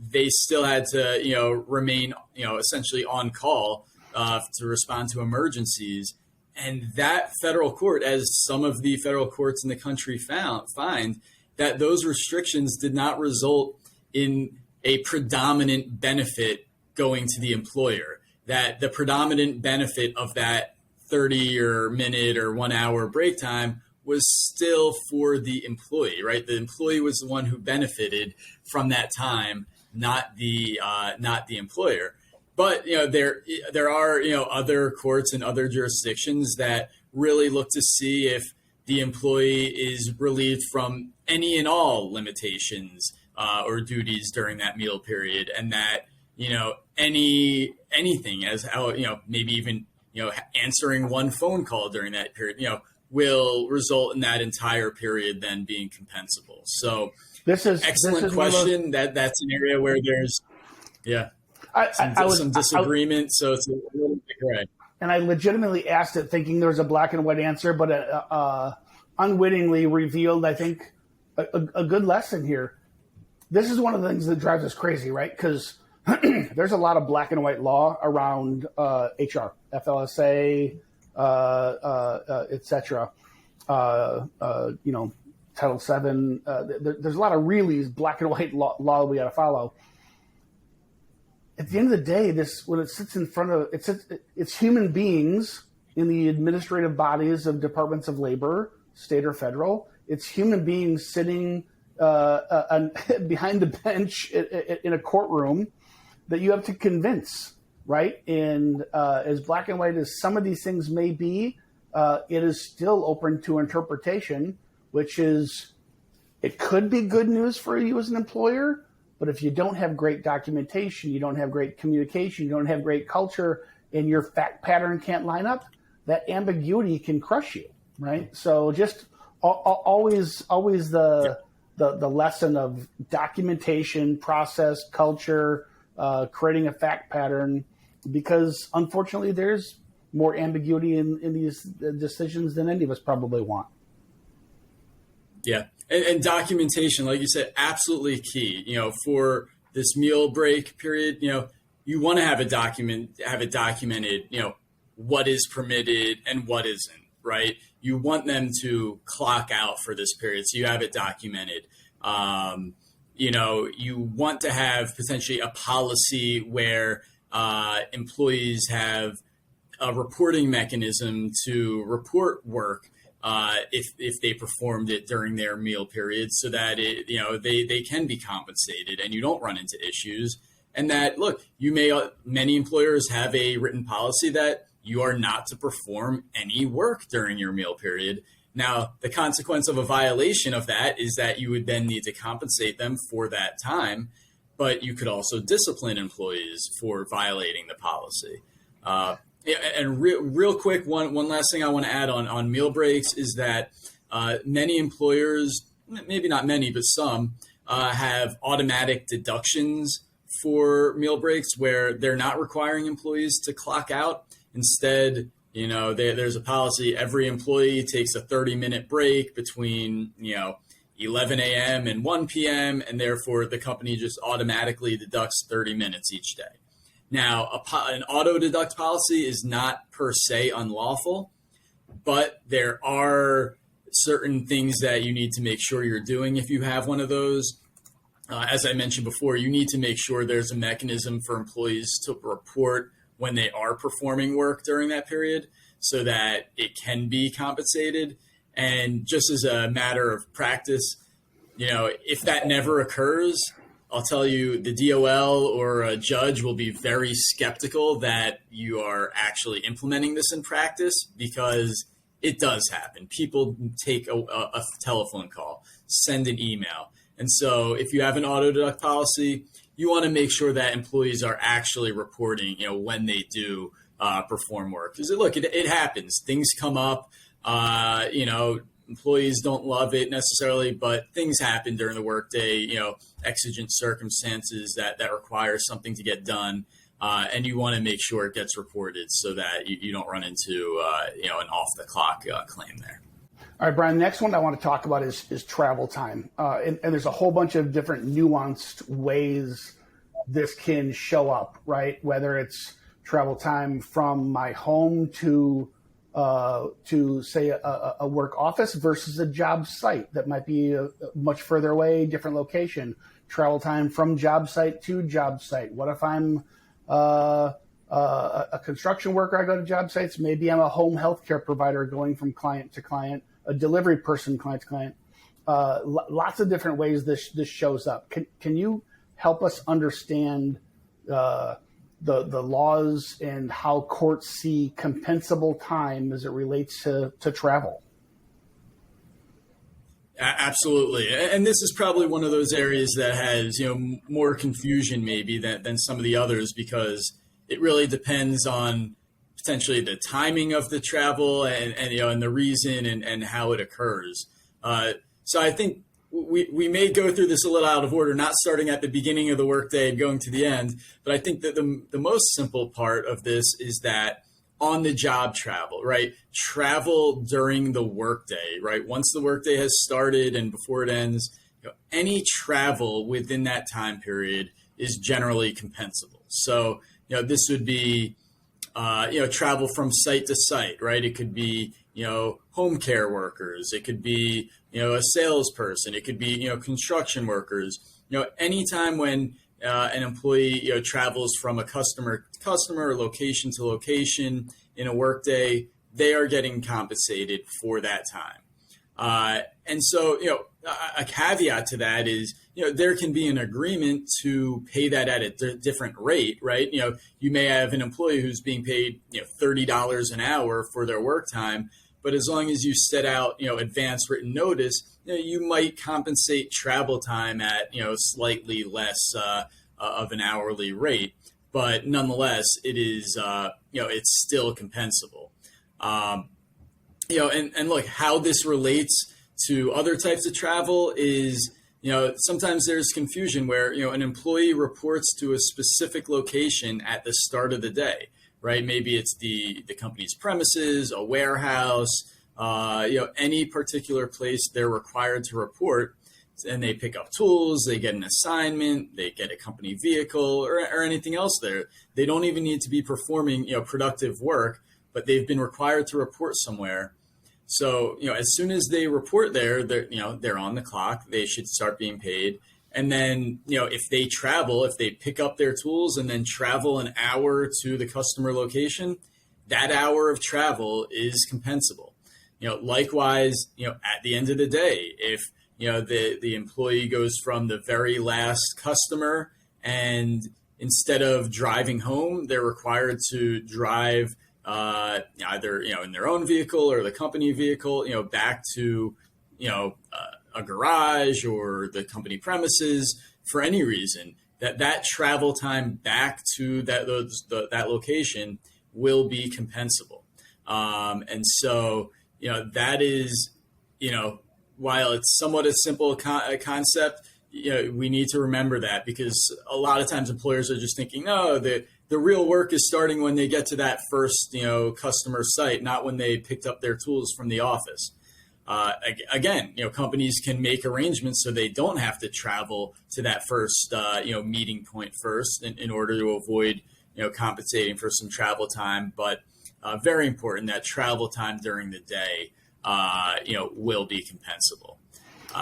they still had to, remain, essentially on call to respond to emergencies. And that federal court, as some of the federal courts in the country find that those restrictions did not result in a predominant benefit going to the employer, that the predominant benefit of that 30 or minute or 1 hour break time was still for the employee, right? The employee was the one who benefited from that time, not the employer. But there are other courts and other jurisdictions that really look to see if the employee is relieved from any and all limitations or duties during that meal period, and that anything as how maybe even answering one phone call during that period will result in that entire period then being compensable. So this is excellent question. That's an area where there's some disagreement. So it's a little bit gray. And I legitimately asked it thinking there was a black and white answer, but unwittingly revealed, I think, a good lesson here. This is one of the things that drives us crazy, right? Because there's a lot of black and white law around HR, FLSA, et cetera. Title VII. There's a lot of really black and white law we got to follow. At the end of the day, when it sits in front of it's human beings in the administrative bodies of departments of labor, state or federal. It's human beings sitting behind the bench in a courtroom that you have to convince, right? And as black and white as some of these things may be, it is still open to interpretation, which is it could be good news for you as an employer. But if you don't have great documentation, you don't have great communication, you don't have great culture, and your fact pattern can't line up, that ambiguity can crush you, right? So just always the lesson of documentation, process, culture, creating a fact pattern, because unfortunately there's more ambiguity in these decisions than any of us probably want. Yeah. And documentation, like you said, absolutely key, for this meal break period, you want to have it documented, what is permitted and what isn't, right? You want them to clock out for this period, so you have it documented. You want to have potentially a policy where employees have a reporting mechanism to report work if they performed it during their meal period, so that they can be compensated and you don't run into issues. And that, look, many employers have a written policy that you are not to perform any work during your meal period. Now, the consequence of a violation of that is that you would then need to compensate them for that time, but you could also discipline employees for violating the policy. And real quick, one last thing I want to add on meal breaks is that many employers, maybe not many, but some, have automatic deductions for meal breaks where they're not requiring employees to clock out. Instead, there's a policy, every employee takes a 30-minute break between, 11 a.m. and 1 p.m., and therefore the company just automatically deducts 30 minutes each day. Now, an auto-deduct policy is not per se unlawful, but there are certain things that you need to make sure you're doing if you have one of those. As I mentioned before, you need to make sure there's a mechanism for employees to report when they are performing work during that period so that it can be compensated. And just as a matter of practice, if that never occurs, I'll tell you the DOL or a judge will be very skeptical that you are actually implementing this in practice, because it does happen. People take a telephone call, send an email. And so if you have an auto deduct policy, you want to make sure that employees are actually reporting, when they do perform work. Because it happens. Things come up, employees don't love it necessarily, but things happen during the workday, exigent circumstances that require something to get done. And you want to make sure it gets reported so that you don't run into, an off the clock claim there. All right, Brian, the next one I want to talk about is travel time. And there's a whole bunch of different nuanced ways this can show up, right? Whether it's travel time from my home to say a work office versus a job site that might be much further away, different location. Travel time from job site to job site. What if I'm a construction worker? I go to job sites. Maybe I'm a home healthcare provider going from client to client, a delivery person client to client. Lots of different ways this shows up. Can you help us understand the laws and how courts see compensable time as it relates to travel? Absolutely. And this is probably one of those areas that has, more confusion maybe than some of the others, because it really depends on potentially the timing of the travel and the reason and how it occurs. So I think we may go through this a little out of order, not starting at the beginning of the workday and going to the end. But I think that the most simple part of this is that on the job travel, right? Travel during the workday, right? Once the workday has started and before it ends, any travel within that time period is generally compensable. So, this would be, travel from site to site, right? It could be, home care workers. It could be, a salesperson. It could be, construction workers. Anytime when an employee travels from a customer to customer or location to location in a workday, they are getting compensated for that time. And so, a caveat to that is, there can be an agreement to pay that at a different rate, right? You may have an employee who's being paid, $30 an hour for their work time, but as long as you set out, advance written notice, you might compensate travel time at, slightly less of an hourly rate, but nonetheless, it is, it's still compensable. And look, how this relates to other types of travel is, sometimes there's confusion where, an employee reports to a specific location at the start of the day, right? Maybe it's the company's premises, a warehouse, any particular place they're required to report, and they pick up tools, they get an assignment, they get a company vehicle or anything else there. They don't even need to be performing, productive work, but they've been required to report somewhere. So, as soon as they report there, they're on the clock. They should start being paid. And then, if they travel, if they pick up their tools and then travel an hour to the customer location, that hour of travel is compensable. Likewise, at the end of the day, if, the employee goes from the very last customer and instead of driving home, they're required to drive either, in their own vehicle or the company vehicle, back to, a garage or the company premises for any reason, that travel time back to that location will be compensable. And so, that is, while it's somewhat a simple concept, we need to remember that, because a lot of times employers are just thinking, no, the real work is starting when they get to that first, customer site, not when they picked up their tools from the office. Again, companies can make arrangements so they don't have to travel to that first, meeting point first in order to avoid, compensating for some travel time. But very important that travel time during the day, will be compensable.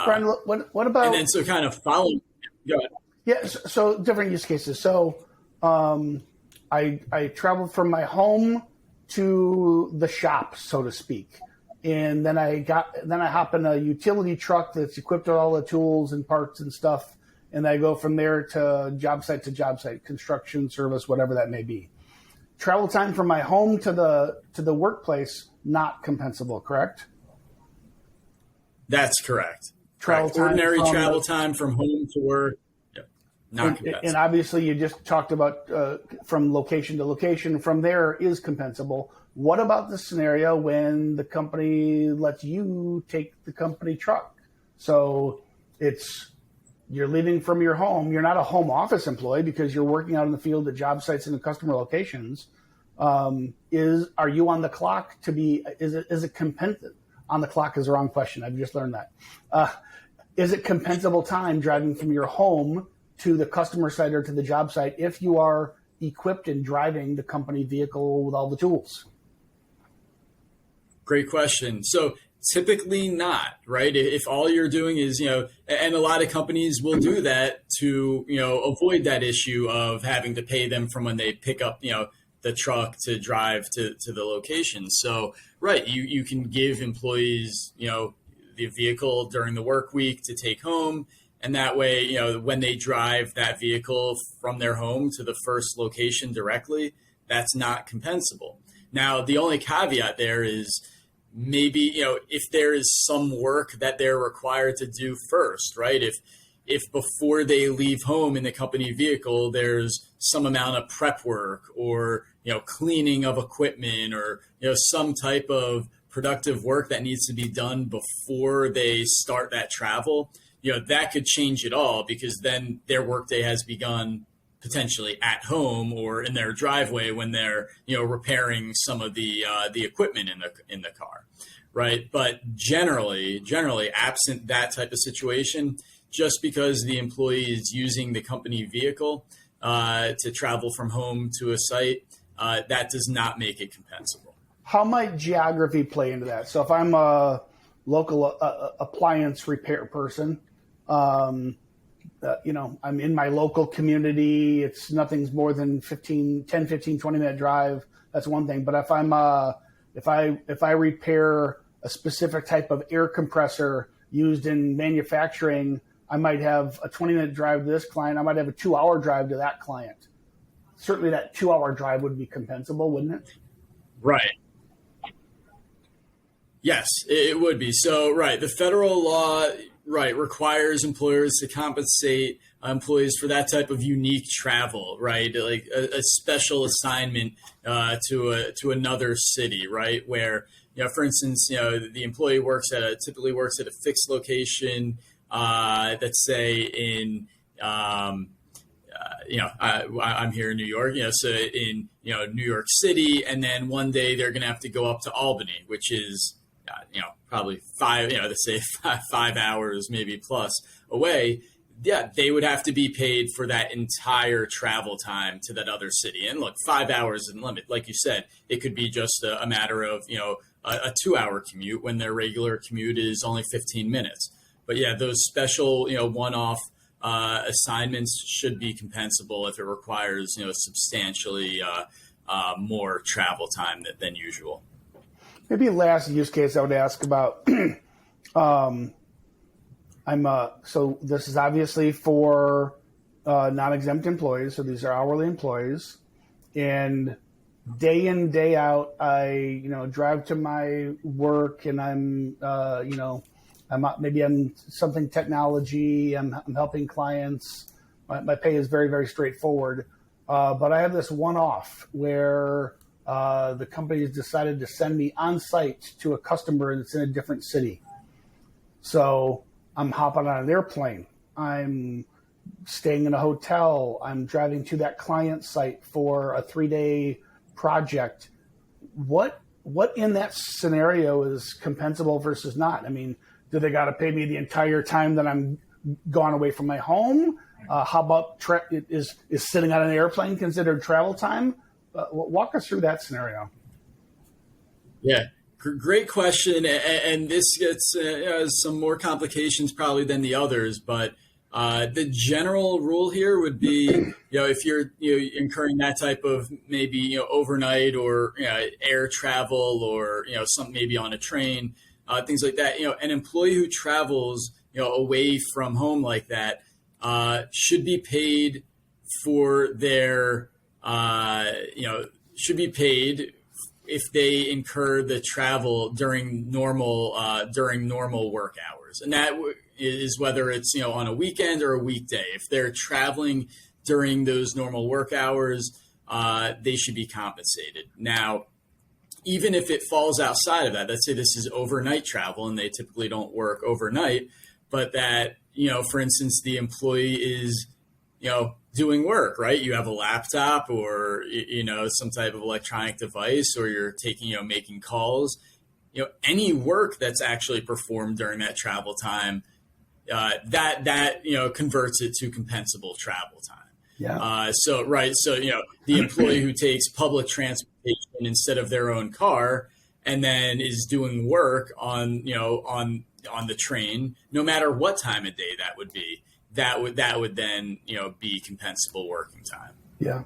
Brian, what about? And then so kind of following. Go ahead. Yeah, so different use cases. So I traveled from my home to the shop, so to speak. And then I hop in a utility truck that's equipped with all the tools and parts and stuff, and I go from there to job site, construction, service, whatever that may be. Travel time from my home to the workplace, not compensable, correct? That's correct. Ordinary travel time from home to work, not compensable. And obviously, you just talked about from location to location. From there is compensable. What about the scenario when the company lets you take the company truck? So you're leaving from your home. You're not a home office employee because you're working out in the field at job sites and the customer locations. Are you on the clock to be? Is it compensable? On the clock is the wrong question. I've just learned that. Is it compensable time driving from your home to the customer site or to the job site if you are equipped and driving the company vehicle with all the tools? Great question. So typically not, right? If all you're doing is, and a lot of companies will do that to, avoid that issue of having to pay them from when they pick up, the truck to drive to the location. So, right, you can give employees, the vehicle during the work week to take home. And that way, when they drive that vehicle from their home to the first location directly, that's not compensable. Now, the only caveat there is maybe, if there is some work that they're required to do first, right? If before they leave home in the company vehicle, there's some amount of prep work or, cleaning of equipment or, some type of productive work that needs to be done before they start that travel, that could change it all, because then their workday has begun potentially at home or in their driveway when they're, repairing some of the equipment in the car, right? But generally, absent that type of situation, just because the employee is using the company vehicle to travel from home to a site, that does not make it compensable. How might geography play into that? So if I'm a local appliance repair person, I'm in my local community. It's nothing's more than 10, 15, 20 minute drive. That's one thing. But if I'm if I repair a specific type of air compressor used in manufacturing, I might have a 20-minute drive to this client. I might have a 2-hour drive to that client. Certainly that 2-hour drive would be compensable, wouldn't it? Right. Yes, it would be. So, right, the federal law, right, requires employers to compensate employees for that type of unique travel, right? Like a special assignment to another city, right? Where, for instance, the employee typically works at a fixed location, let's say in, I'm here in New York, so in, New York City, and then one day they're going to have to go up to Albany, which is, probably 5 hours, maybe plus away. Yeah, they would have to be paid for that entire travel time to that other city. And look, 5 hours isn't limit. Like you said, it could be just a matter of, a 2-hour commute when their regular commute is only 15 minutes. But yeah, those special, one-off assignments should be compensable if it requires, substantially more travel time than usual. Maybe last use case I would ask about. So this is obviously for non-exempt employees. So these are hourly employees, and day in, day out, I drive to my work, and I'm something technology. I'm helping clients. My pay is very, very straightforward, but I have this one-off where the company has decided to send me on site to a customer that's in a different city. So I'm hopping on an airplane. I'm staying in a hotel. I'm driving to that client site for a 3-day project. What in that scenario is compensable versus not? I mean, do they got to pay me the entire time that I'm gone away from my home? How about is sitting on an airplane considered travel time? Walk us through that scenario. Yeah, great question. And this gets some more complications probably than the others. But the general rule here would be, if you're incurring that type of maybe overnight or air travel or some maybe on a train, things like that. An employee who travels away from home like that should be paid for their should be paid if they incur the travel during normal work hours, and that is whether it's on a weekend or a weekday. If they're traveling during those normal work hours, they should be compensated. Now, even if it falls outside of that, let's say this is overnight travel and they typically don't work overnight, but that for instance, the employee is doing work, right? You have a laptop or some type of electronic device, or you're taking making calls. Any work that's actually performed during that travel time, that converts it to compensable travel time. Yeah. So the employee who takes public transportation instead of their own car and then is doing work on the train, no matter what time of day that would be, that would then be compensable working time. Yeah.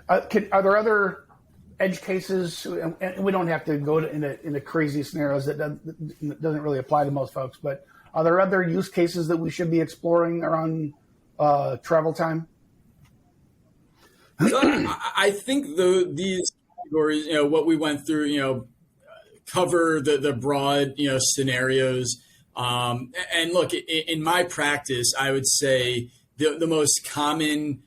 Are there other edge cases? And we don't have to go into crazy scenarios that doesn't really apply to most folks. But are there other use cases that we should be exploring around travel time? So I think these categories, what we went through, cover the broad scenarios. And look, in my practice, I would say the most common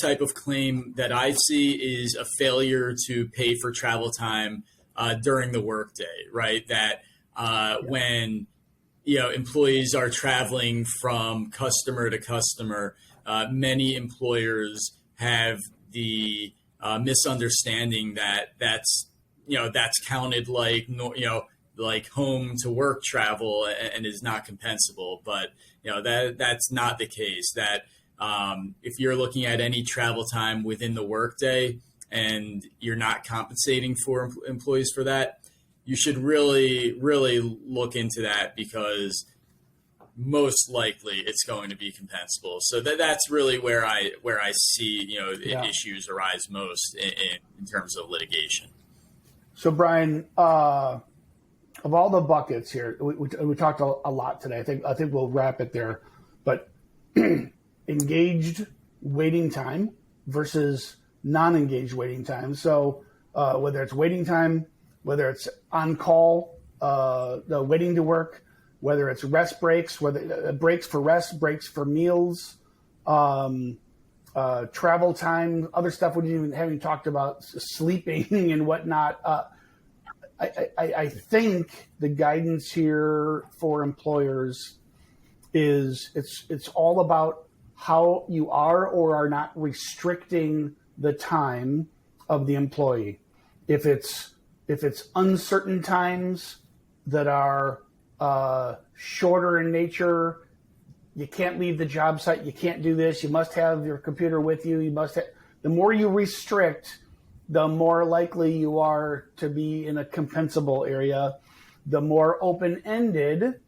type of claim that I see is a failure to pay for travel time during the workday, right? That when employees are traveling from customer to customer, many employers have the misunderstanding that that's counted like home to work travel and is not compensable. But that's not the case. That if you're looking at any travel time within the workday and you're not compensating for employees for that, you should really look into that, because most likely it's going to be compensable. So that's really where I see issues arise most in terms of litigation. So Brian, of all the buckets here, we talked a lot today. I think we'll wrap it there. But engaged waiting time versus non-engaged waiting time. So whether it's waiting time, whether it's on call, waiting to work, whether it's rest breaks, whether breaks for rest, breaks for meals, travel time, other stuff we haven't talked about, sleeping and whatnot. I think the guidance here for employers is it's all about how you are or are not restricting the time of the employee. If it's uncertain times that are shorter in nature, you can't leave the job site, you can't do this, you must have your computer with you, the more you restrict, the more likely you are to be in a compensable area. The more open-ended,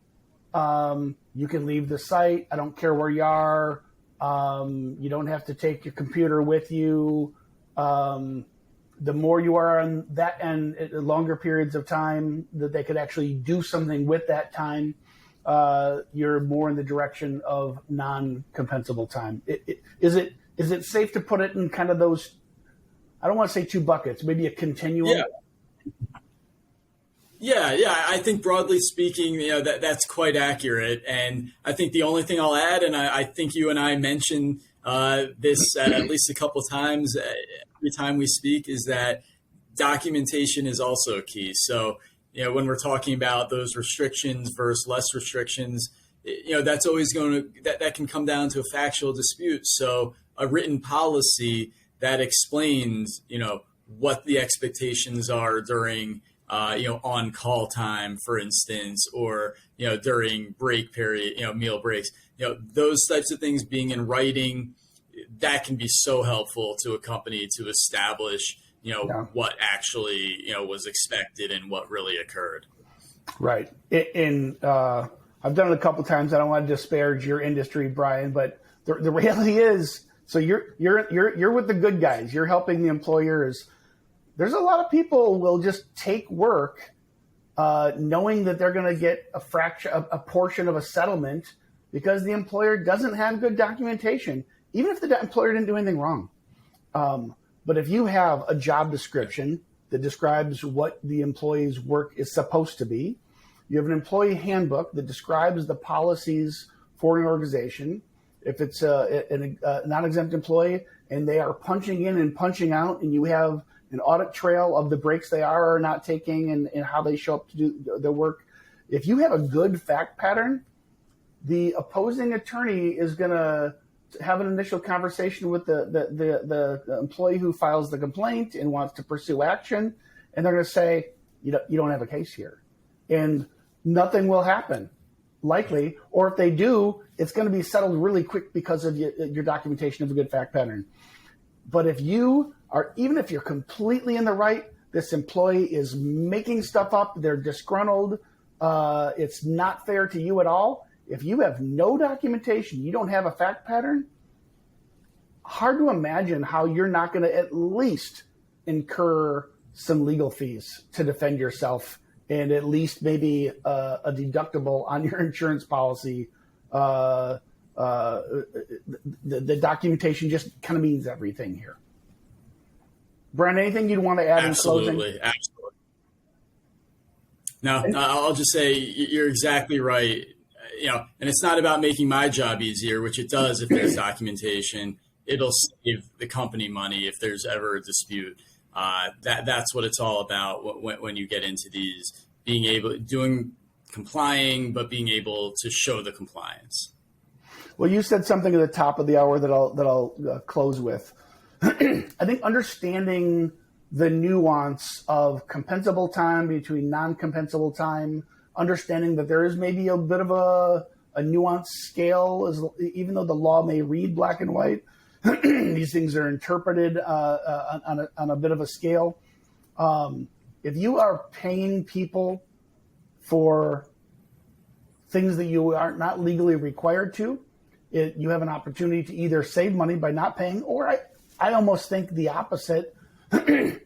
you can leave the site. I don't care where you are. You don't have to take your computer with you. The more you are on that end, longer periods of time that they could actually do something with that time, you're more in the direction of non-compensable time. Is it safe to put it in kind of those, I don't want to say two buckets, maybe a continuum? Yeah. I think broadly speaking, that's quite accurate. And I think the only thing I'll add, and I think you and I mentioned this at least a couple of times every time we speak, is that documentation is also key. So, when we're talking about those restrictions versus less restrictions, that's always that can come down to a factual dispute. So a written policy that explains, what the expectations are during, on call time, for instance, or, during break period, meal breaks, those types of things being in writing, that can be so helpful to a company to establish, what actually, was expected and what really occurred. Right. I've done it a couple of times. I don't want to disparage your industry, Brian, but the reality is, so you're with the good guys. You're helping the employers. There's a lot of people will just take work, knowing that they're going to get a portion of a settlement because the employer doesn't have good documentation, even if the employer didn't do anything wrong. But if you have a job description that describes what the employee's work is supposed to be, you have an employee handbook that describes the policies for an organization. If it's a non-exempt employee and they are punching in and punching out, and you have an audit trail of the breaks they are or not taking and how they show up to do their work, if you have a good fact pattern, the opposing attorney is going to have an initial conversation with the employee who files the complaint and wants to pursue action, and they're going to say, you don't have a case here, and nothing will happen, likely. Or if they do, it's going to be settled really quick because of your documentation of a good fact pattern. But if even if you're completely in the right, this employee is making stuff up, they're disgruntled, it's not fair to you at all. If you have no documentation, you don't have a fact pattern, hard to imagine how you're not going to at least incur some legal fees to defend yourself, and at least maybe a deductible on your insurance policy. The documentation just kind of means everything here. Brian, anything you'd want to add in closing? Absolutely. No, I'll just say you're exactly right. And it's not about making my job easier, which it does if there's documentation. It'll save the company money if there's ever a dispute. That's what it's all about when you get into these, complying, but being able to show the compliance. Well, you said something at the top of the hour that I'll close with. I think understanding the nuance of compensable time between non-compensable time, understanding that there is maybe a bit of a nuanced scale, even though the law may read black and white, these things are interpreted on a bit of a scale. If you are paying people for things that you are not legally required to, you have an opportunity to either save money by not paying, or I almost think the opposite,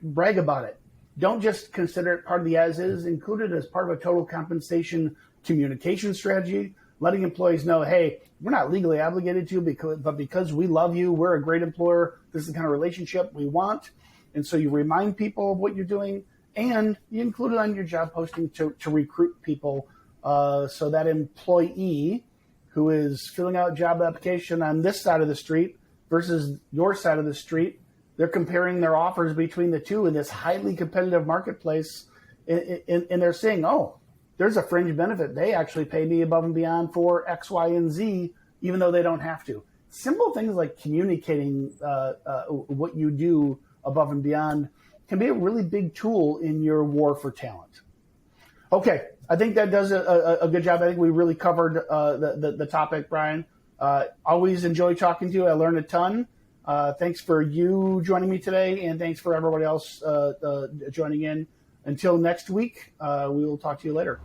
brag about it. Don't just consider it part of the as-is, include it as part of a total compensation communication strategy, letting employees know, hey, we're not legally obligated to, but because we love you, we're a great employer, this is the kind of relationship we want. And so you remind people of what you're doing, and you include it on your job posting to recruit people, so that employee who is filling out job application on this side of the street versus your side of the street, they're comparing their offers between the two in this highly competitive marketplace, and they're saying, oh, there's a fringe benefit. They actually pay me above and beyond for X, Y, and Z, even though they don't have to. Simple things like communicating what you do above and beyond can be a really big tool in your war for talent. Okay, I think that does a good job. I think we really covered the topic, Brian. Always enjoy talking to you. I learned a ton. Thanks for you joining me today, and thanks for everybody else joining in. Until next week, we will talk to you later.